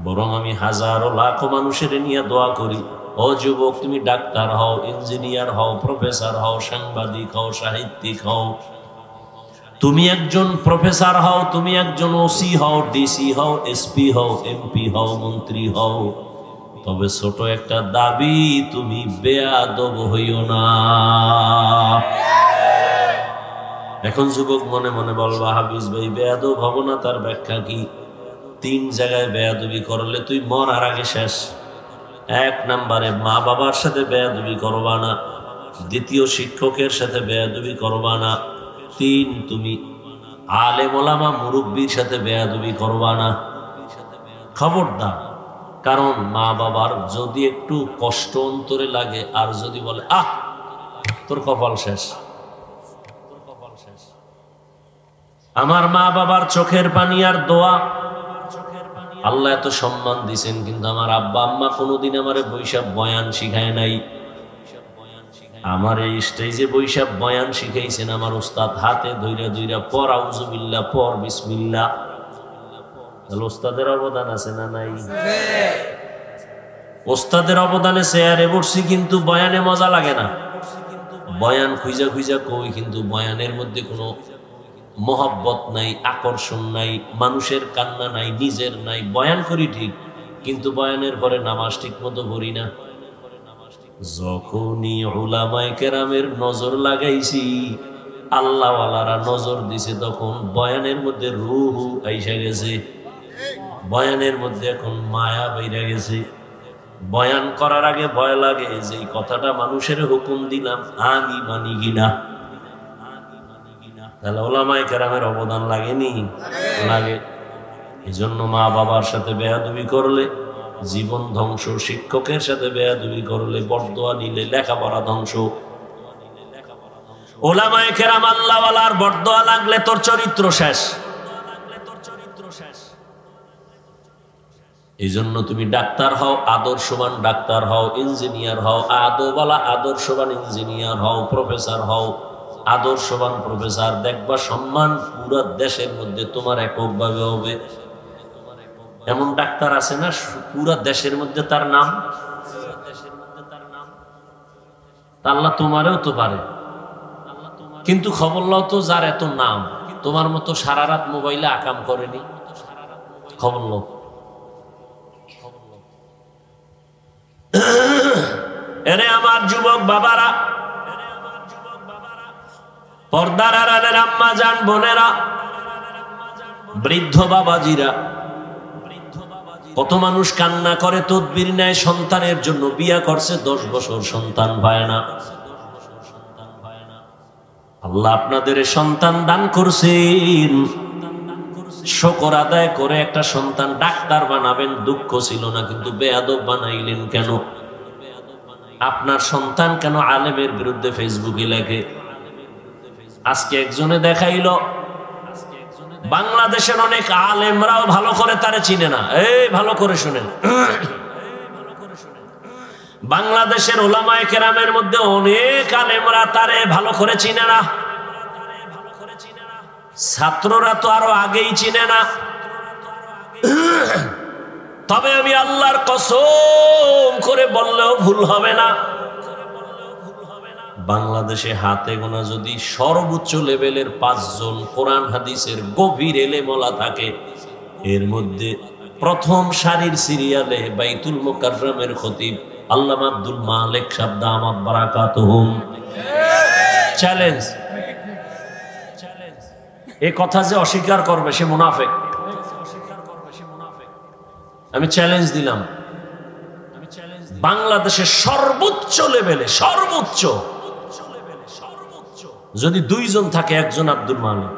বরং আমি হাজারো লাখো মানুষের নিয়ে দোয়া করি, ও যুবক তুমি ডাক্তার হও, ইঞ্জিনিয়ার হও, প্রফেসর হও, সাংবাদিক হও, সাহিত্যিক হও, তুমি একজন প্রফেসর হও, তুমি একজন ওসি হও, ডিসি হও, এসপি হও, এমপি হও, মন্ত্রী হও, তবে ছোট একটা দাবি, তুমি বেয়াদব হইও না। এখন যুবক মনে মনে বলবা, হাফিজ ভাই বেয়াদব হব না, তার ব্যাখ্যা কি? 3 জায়গায় বেয়াদবি করলে তুই মরার আগে শেষ। 1 নম্বরে মা বাবার সাথে বেয়াদবি করবা না, 2য় শিক্ষকের সাথে বেয়াদবি করবা না, 3 তুমি আলেম ওলামা মুরব্বির সাথে বেয়াদবি করবা না। খবরদার। কারণ মা বাবার যদি একটু কষ্ট অন্তরে লাগে আর যদি বলে আহ তোর কপাল শেষ। আমার মা বাবার চোখের পানি আর দোয়া, আল্লাহ এত সম্মান দিছেন, কিন্তু আমার আব্বা আম্মা কোনোদিন আমারে বৈশাখ বয়ান শিখায় নাই। আমার এই স্টেজে বৈশাখ বয়ান শিখাইছেন আমার উস্তাদ, হাতে ধইরা ধইরা পর আউযুবিল্লাহ, পর বিসমিল্লাহ। ওস্তাদের অবদান আছে না নাই? ওস্তাদের অবদানে চেয়ারে বসছি, কিন্তু বয়ানে মজা লাগে না। বয়ান খুঁজা খুঁজা কই, কিন্তু বয়ানের মধ্যে কোনো মহব্বত নাই, আকর্ষণ নাই, মানুষের কান্না নাই, নিজের নাই। বয়ান করি ঠিক, কিন্তু বয়ানের পরে নামাজ ঠিক মতো পড়ি না। যখনই উলামায়ে কেরামের নজর লাগাইছি, আল্লাহওয়ালারা নজর দিছে, তখন বয়ানের মধ্যে রূহ আইসা গেছে, বয়ানের মধ্যে এখন মায়া বাইরা গেছে। বয়ান করার আগে ভয় লাগে যে এই কথাটা মানুষের হুকুম দিলাম, আমি মানি কিনা। তাহলে উলামায়ে কেরামের অবদান লাগেনি? লাগে। এজন্য মা বাবার সাথে বেয়াদবি করলে জীবন ধ্বংস, শিক্ষকের সাথে বেয়াদবি করলে, বরদোয়া নিলে লেখাপড়া ধ্বংস। উলামায়ে কেরাম আল্লাহওয়ালার বরদোয়া লাগলে তোর চরিত্র শেষ। এই জন্য তুমি ডাক্তার হও, আদর্শবান ডাক্তার হও, ইঞ্জিনিয়ার হও, আদবওয়ালা আদর্শবান ইঞ্জিনিয়ার হও, প্রফেসর হও, আদর্শবান প্রফেসর। দেখবা সম্মান পুরো দেশের মধ্যে তোমার এককভাবে হবে। এমন ডাক্তার আছে না পুরো দেশের মধ্যে তার নাম, আল্লাহ তোমারও তো পারে। কিন্তু খবর লও তো, যার এত নাম, তোমার মতো সারা রাত মোবাইলে আকাম করেনি। খবর লও। এরে আমার যুবক বাবারা, পর্দার আড়ালের আম্মা জান বোনেরা, বৃদ্ধ বাবাজিরা, কত মানুষ কান্না করে তদবির নেয় সন্তানের জন্য। বিয়া করছে 10 বছর, সন্তান হয় না। আল্লাহ আপনাদের সন্তান দান করছেন, শুকর আদায় করে একটা সন্তান ডাক্তার বানাবেন, দুঃখ ছিল না, কিন্তু বেয়াদব বানাইলেন কেন? আপনার সন্তান কেন আলেমের বিরুদ্ধে ফেসবুকে লেখে? আজকে একজনে দেখাইল, বাংলাদেশের অনেক আলেমরাও ভালো করে তারে চিনে না। এই ভালো করে শুনেন, বাংলাদেশের উলামায়ে কেরামের মধ্যে অনেক আলেমরা তারে ভালো করে চিনে না। ছাত্ররা তো আরো আগেই চিনে না। তবে আমি আল্লাহর কসম করে বললেও ভুল হবে না, বাংলাদেশে হাতে গোনা যদি সর্বোচ্চ লেভেলের 5 জন কোরআন হাদিসের গভীর এলেমওয়ালা থাকে, এর মধ্যে প্রথম সারির সিরিয়ালে বাইতুল মুকাররমের খতিব আল্লামা আব্দুল মালিক সাহেব দামাত বারাকাতুহুম। চ্যালেঞ্জ, এই কথা যে অস্বীকার করবে সে মুনাফিক। আমি চ্যালেঞ্জ দিলাম, বাংলাদেশের সর্বোচ্চ লেভেলে, সর্বোচ্চ যদি 2 জন থাকে, একজন আব্দুল মালিক।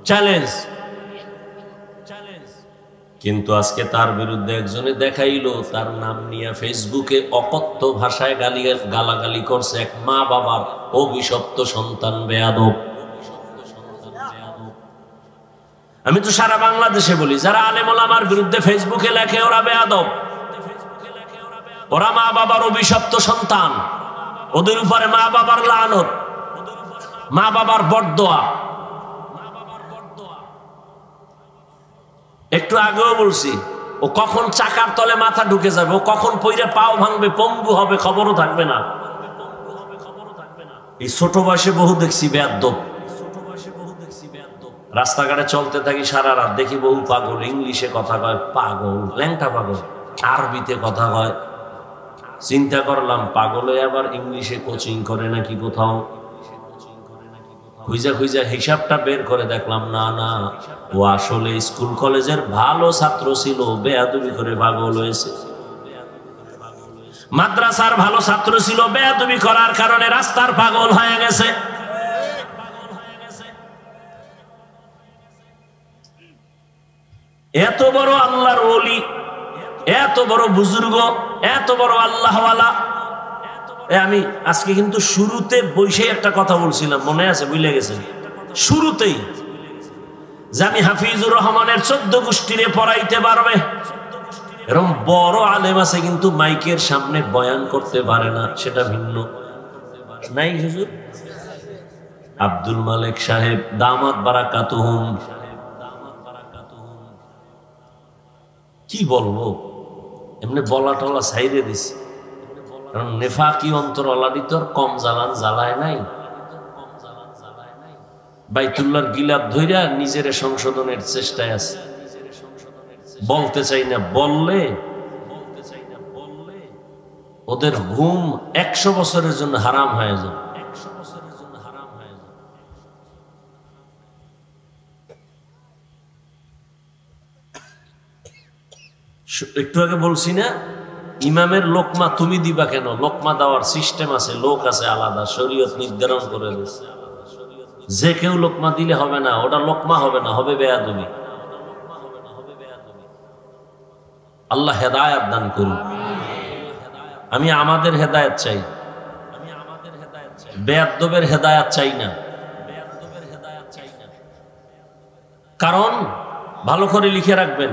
চ্যালেঞ্জ। কিন্তু আজকে তার বিরুদ্ধে একজনে দেখাইলো, তার নাম নিয়ে ফেসবুকে অকথ্য ভাষায় গালাগালি করছে এক মা বাবার অভিশপ্ত সন্তান বেয়াদব। আমি তো সারা বাংলাদেশে বলি, যারা আলেম ওলামার বিরুদ্ধে ফেসবুকে লেখে ওরা বেয়াদব, ওরা মা বাবার অভিশপ্ত সন্তান, ওদের উপরে মা বাবার লানত, মা বাবার বরদোয়া। একটু আগেও বলছি, ও কখন চাকার তলে মাথা ঢুকে যাবে, ও কখন পইরে পাও ভাঙবে, পঙ্গু হবে, খবরও থাকবে না। এই ছোট বয়সে বহু দেখছি বেয়াদব। রাস্তাঘাটে চলতে থাকি সারা রাত, দেখি বহু পাগল, ইংলিশে কথা কয়, পাগল, ল্যাংটা পাগল, আরবিতে কথা কয়। চিন্তা করলাম পাগলে আবার ইংলিশে কোচিং করে নাকি কোথাও। খুঁজা খুঁজা হিসাবটা বের করে দেখলাম না না, ও আসলে স্কুল কলেজের ভালো ছাত্র ছিল, বেয়াদবি করে পাগল হয়েছে। মাদ্রাসার ভালো ছাত্র ছিল, বেয়াদবি করার কারণে রাস্তার পাগল হয়ে গেছে। এত বড় আল্লাহর ওলি, এত বড় বুজুর্গ, এত বড় আল্লাহওয়ালা। আমি আজকে কিন্তু শুরুতে বসে একটা কথা বলছিলাম, মনে আছে? ভুলে গেছেন শুরুতেই যে আমি হাফিজুর রহমানের 14 গোষ্ঠীরে পড়াইতে পারবে। এরকম বড় আলেম আছে কিন্তু মাইকের সামনে বয়ান করতে পারে না, সেটা ভিন্ন। নাই হুজুর? আব্দুল মালিক সাহেব দামাত বারাকাতুহুম, কি বলবো, এমনি বলা টলা সাইরে দিছে। কারণ নেফাকি অন্তর আলাদি তো কম জ্বালান জ্বালায় নাই। বাইতুল্লাহর গিলাপ ধইরা নিজের সংশোধনের চেষ্টায় আছে। বলতে চাই না, বললে ওদের ঘুম 100 বছরের জন্য হারাম হয়ে যাবে। একটু আগে বলছি না, ইমামের লোকমা তুমি দিবা কেন? লোকমা দেওয়ার সিস্টেম আছে, লোক আছে আলাদা, শরীয়ত নির্ধারণ করে দিয়েছে। যে কেউ লোকমা দিলে হবে না, ওটা লোকমা হবে না, হবে বেয়াদবি। আল্লাহ হেদায়েত দান করুন। আমি আমাদের হেদায়েত চাই, বেয়াদবের হেদায়েত চাই না। কারণ ভালো করে লিখে রাখবেন,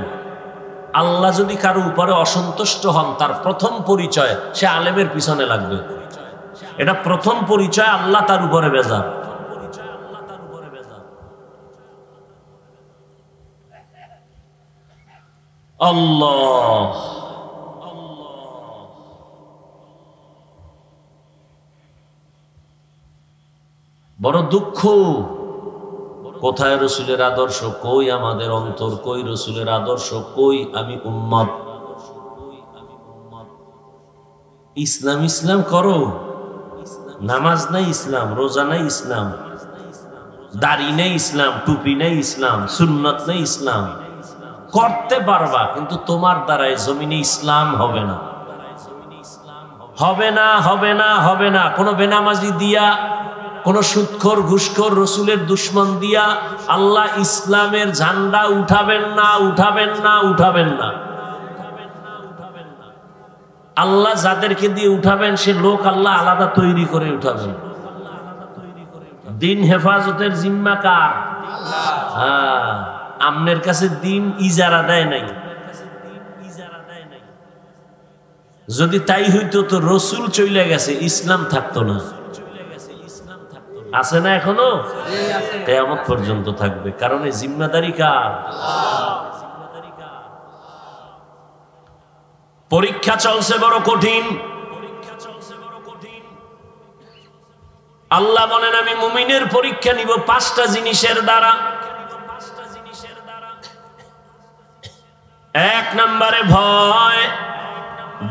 আল্লাহ যদি কারো উপরে অসন্তুষ্ট হন, তার প্রথম পরিচয় সে আলেমের পিছনে লাগবে। এটা প্রথম পরিচয়, আল্লাহ তার উপরে বেজার। আল্লাহ বড় দুঃখ। কোথায় রসুলের আদর্শ? কই আমাদের অন্তর? কই রসুলের আদর্শ? কই আমি উম্মত? ইসলাম ইসলাম করো, নামাজ নাই ইসলাম, রোজা নাই ইসলাম, দাড়ি নেই ইসলাম, টুপি নেই ইসলাম, সুন্নত নেই ইসলাম। করতে পারবা, কিন্তু তোমার দ্বারাই জমিনে ইসলাম হবে না, হবে না, হবে না, হবে না। কোনো বেনামাজি দিয়া, কোন সুদখোর ঘুষখোর রসুলের দুশ্মন দিয়া আল্লাহ ইসলামের ঝান্ডা উঠাবেন না, উঠাবেন না, উঠাবেন না। আল্লাহ যাদেরকে দিয়ে উঠাবেন সে লোক আল্লাহ আলাদা তৈরি করে উঠাবেন। দিন হেফাজতের জিম্মা কার? হ্যাঁ, আমনের কাছে দিন ইজারা দেয় নাই। যদি তাই হইতো তো রসুল চলে গেছে, ইসলাম থাকতো না। আছে না এখনো? কিয়ামত পর্যন্ত থাকবে। কারণ এই জিম্মাদারি কার? পরীক্ষা চলছে বড় কঠিন। আল্লাহ বলেন আমি মুমিনের পরীক্ষা নিব 5টা জিনিসের দ্বারা। 1 নম্বরে ভয়,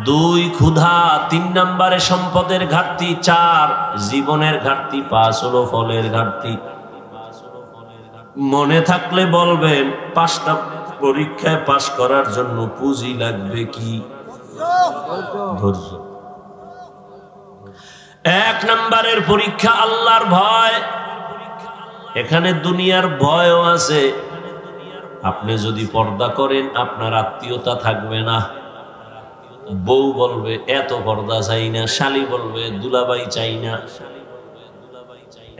2 ক্ষুধা, 3 নম্বরে সম্পদের ঘাটতি, 4 জীবনের ঘাটতি, 5 হলো ফলের ঘাটতি। মনে থাকলে বলবেন 5টা পরীক্ষায় পাশ করার জন্য পুঁজি লাগবে কি? ধৈর্য। 1 নম্বরের পরীক্ষা আল্লাহর ভয়। এখানে দুনিয়ার ভয়ও আছে। আপনি যদি পর্দা করেন আপনার আত্মীয়তা থাকবে না। বউ বলবে এত পর্দা চাই না, শালি বলবে দুলাভাই চাই না।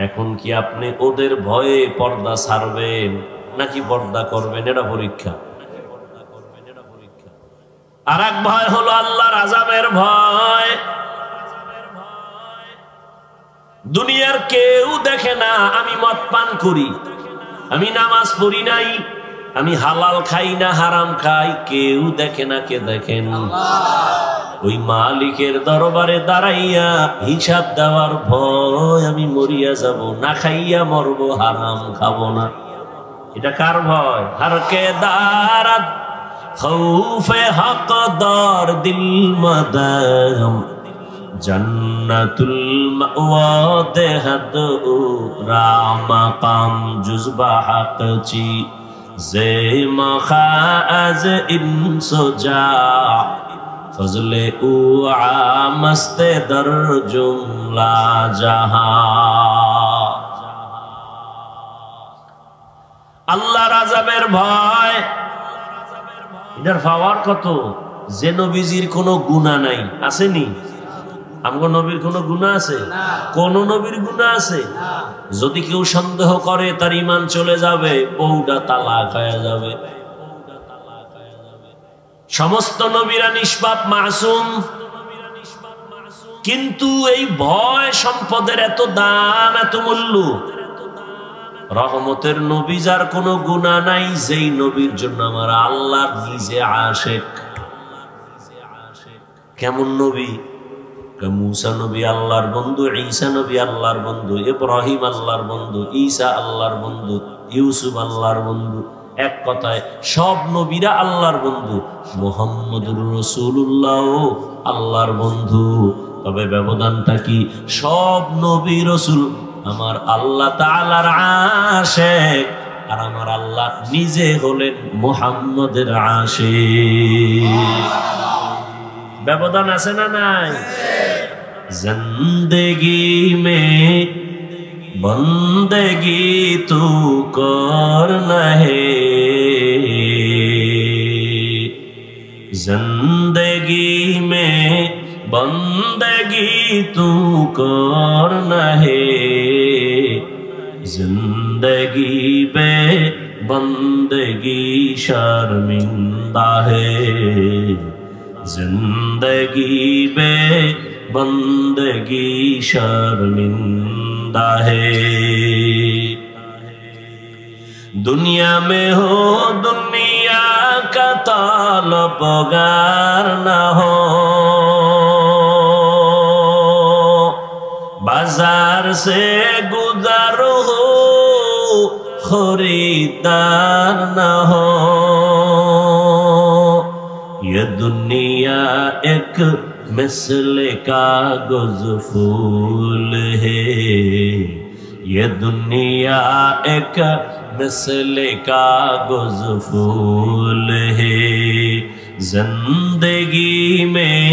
এখন কি আপনি ওদের ভয়ে পর্দা ছাড়বেন নাকি পর্দা করবেন? এটা পরীক্ষা। আর এক ভয় হলো আল্লাহর আযাবের ভয়। দুনিয়ার কেউ দেখে না আমি মদ পান করি, আমি নামাজ পড়ি নাই, আমি হালাল খাই না হারাম খাই, কেউ দেখে না। কে দেখেন? ওই মালিকের দরবারে দাঁড়াইয়া হিসাব দেওয়ার ভয়। আমি মরিয়া যাব, না খাইয়া মরবো, হারাম খাবো না। এটা কার ভয়? হরকে দারাত খৌফে হক দর দিল মদম জন্নতুল মাওয়া দেহদ রামকাম জুজবা হক চি জে মখাজ ইনসুজা ফজলে উ আমস্তে দর জুমলা জাহান। আল্লাহর আযাবের ভয়, এটার পাওয়ার কত? যে নবীজির কোনো গুনাহ নাই, আসেনি? আমগো নবীর কোনো গুনাহ আছে? কোন নবীর গুনাহ আছে? যদি কেউ সন্দেহ করে তার ঈমান চলে যাবে, বউটা তালাক হয়ে যাবে। সমস্ত নবীরা নিষ্পাপ মাসুম, কিন্তু এই ভয় সম্পদের এত দাম, এত মূল্য। রহমতের নবী যার কোনো গুনাহ নাই, যেই নবীর জন্য আমার আল্লাহ নিজে আশেক। কেমন নবী? মুসা নবী আল্লাহর বন্ধু, ঈসা নবী আল্লাহর বন্ধু, ইব্রাহিম আল্লাহর বন্ধু, ঈসা আল্লাহর বন্ধু, ইউসুফ আল্লাহর বন্ধু। এক কথায় সব নবীরা আল্লাহর বন্ধু। মুহাম্মদুর রাসূলুল্লাহ আল্লাহর বন্ধু। তবে ব্যবধানটা কি? সব নবী রাসূল আমার আল্লাহ তাআলার আশিক, আর আমার আল্লাহ নিজে হলেন মুহাম্মদের আশিক। ব্যবধান আছে না নাই? জিন্দেগি মে বন্দেগি তু করনা হে, जिंदगी में बंदगी तू करना है, जिंदगी बे बंदगी शर्मिंदा है, जिंदगी बे बंदगी शर्मिंदा है। दुनिया में हो दुनिया का तालबगार न हो, बाजार से गुजर हो खरीदार न हो। ये दुनिया एक मिसल कागज फूल है, ये दुनिया एक मिसल कागज फूल है, जिंदगी में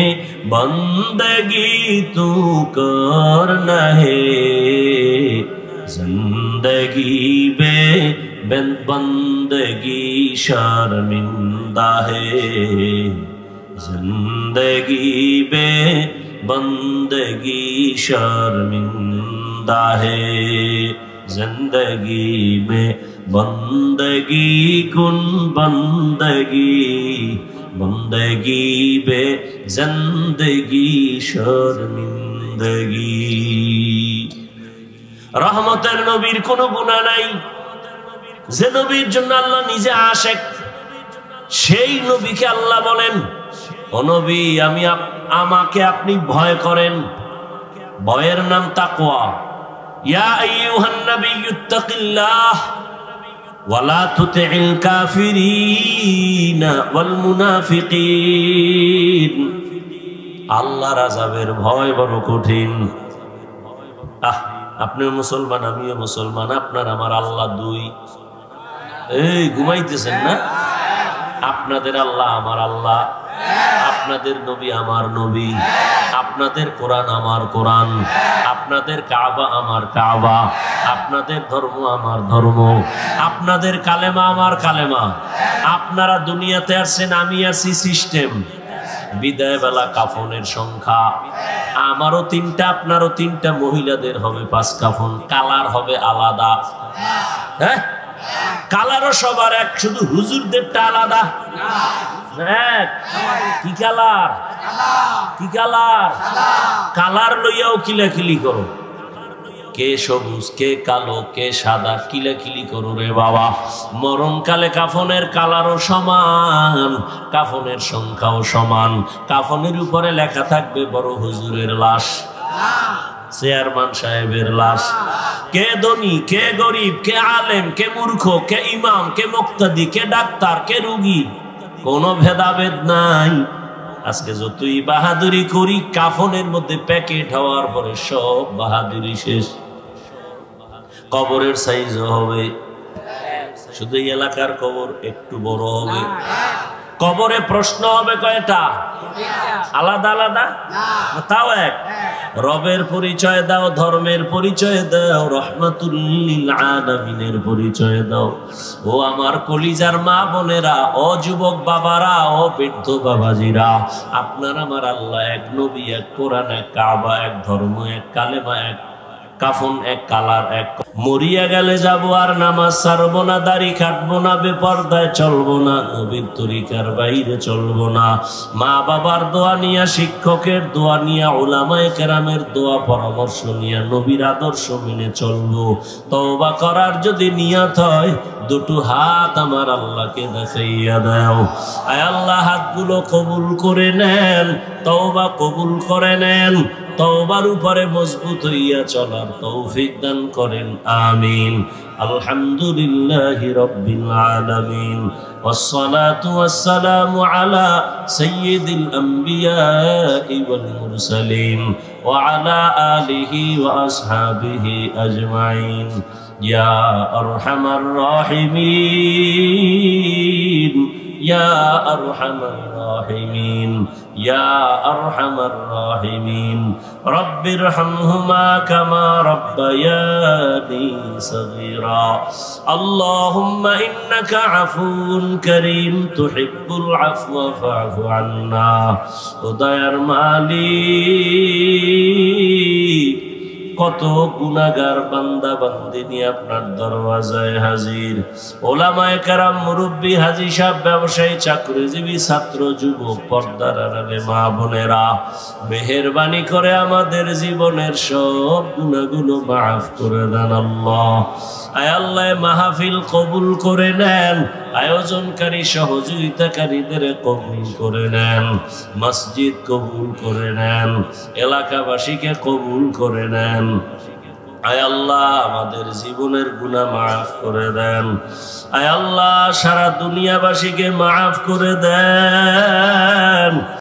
बंदगी तू करना है, जिंदगी में बंदगी शर्मिंदा है, जिंदगी में बंदगी शर्मिंदा है, जिंदगी में बंदगी कुन बंदगी, बंदगी बे जिंदगी शर्मिंदगी। रहमतेर नबीर कोनो गुनाह নাই, যে নবীর জন্য আল্লাহ নিজে আশেক, সেই নবীকে আল্লাহ বলেন, ও নবী আমি আমাকে আপনি ভয় করেন। ভয়ের নাম তাকওয়া। ইয়া আইয়ুহান নাবিয়্যুত্তাকিল্লাহ ওয়া লা তুতি'ল কাফিরিনা ওয়াল মুনাফিকিন। আল্লাহর আযাবের ভয় বড় কঠিন। আপনিও মুসলমান, আমিও মুসলমান, আপনার আমার আল্লাহ দুই। এই ঘুমাইতেছেন না? আপনাদের আল্লাহ আমার আল্লাহ, আপনাদের নবী আমার নবী, আপনাদের কোরআন আমার কোরআন, আপনাদের কাবা আমার কাবা, আপনাদের ধর্ম আমার ধর্ম, আপনাদের কালেমা আমার কালেমা। আপনারা দুনিয়াতে আসছেন, আমি আছি সিস্টেম। বিদায় বেলা কাফনের সংখ্যা আমারও 3টা, আপনারও 3টা, মহিলাদের হবে 5 কাফন, কালার হবে আলাদা। হ্যাঁ, কালারও সবার এক, শুধু হুজুরদেরটা আলাদা। কি কালার? কি কালার? কালার লইয়াও কিলাকিলি করো, কে সবুজ, কে কালো, কে সাদা, কিলাকিলি করো রে বাবা। মরণকালে কাফনের কালারও সমান, কাফনের সংখ্যাও সমান। কাফনের উপরে লেখা থাকবে বড় হুজুরের লাশ, চেয়ারম্যান সাহেবের লাশ, কে ধনী, কে গরিব, কে আলেম, কে মূর্খ, কে ইমাম, কে মুক্তাদি, কে ডাক্তার, কে রোগী, কোনো ভেদাভেদ নাই। আজকে যতই বাহাদুরি করি, কাফনের মধ্যে প্যাকেট হওয়ার পরে সব বাহাদুরি শেষ। কবরের সাইজ হবে, শুধু এলাকার কবর একটু বড় হবে। কবরে প্রশ্ন হবে কয়টা? আলাদা আলাদা? তাও এক। রবের পরিচয় দাও, ধর্মের পরিচয় দাও, রহমাতুল লিল আলামিনের পরিচয় দাও। ও আমার কলিজার মা বোনেরা, ও যুবক বাবারা, ও বৃদ্ধ বাবাজিরা, আপনার আমার আল্লাহ এক, নবী এক, কোরআন এক, কাবা এক, ধর্ম এক, কালেমা এক, কাফন এক, কালার এক। মরিয়া গেলে যাবো আর নামাজ ছাড়বো না, দাড়ি কাটবো না, বেপরদায় চলবো না, নবীর তরিকার বাইরে চলবো না। মা বাবার দোয়া নিয়া, শিক্ষকের দোয়া নিয়া, উলামায়ে কেরামের দোয়া পরামর্শ নিয়া নবীর আদর্শ মেনে চলবো। তওবা করার যদি নিয়ত হয়, দুটো হাত আমার আল্লাহকে দেখাইয়া দাও। আয় আল্লাহ, হাতগুলো কবুল করে নেন, তওবা কবুল করে নেন, তওবার উপরে মজবুত হইয়া চলার তৌফিক দান করেন, আমিন। আলহামদুলিল্লাহি রাব্বিল আলামিন, ওয়াসসালাতু ওয়াসসালামু আলা সাইয়্যিদিল আমবিয়াই ওয়াল মুরসালিন ওয়া আলা আলিহি ওয়া আসহাবিহি আজমাইন। ইয়া আরহামার রাহিমিন, ইয়া আরহামার রাহিমিন, ইয়া আরহামার রাহিমিন। রব্বিরহামহুমা কামা রাব্বায়ানি সগীরা। আল্লাহুম্মা ইন্নাকা আফুউন কারীম তুহিব্বুল আফওয়া ফা'ফু আন্না। ও দয়ার মালিক, কত গুনাহগার বান্দা বান্দি নিয়ে আপনার দরওয়াজায় হাজির। ওলামায়ে কেরাম, মুরব্বী, হাজী সাহেব, ব্যবসায়ী, চাকরিজীবী, ছাত্র, যুবক, পর্দার আড়ালে মা বোনেরা, মেহেরবানি করে আমাদের জীবনের সব গুনাহগুলো মাফ করে দেন আল্লাহ। আয় আল্লাহ, মাহফিল কবুল করে নেন, আয়োজনকারী সহযোগিতাকারীদের কবুল করে নেন, মসজিদ কবুল করে নেন, এলাকাবাসীকে কবুল করে নেন। আয় আল্লাহ, আমাদের জীবনের গুনাহ মাফ করে দেন। আয় আল্লাহ, সারা দুনিয়াবাসীকে মাফ করে দেন।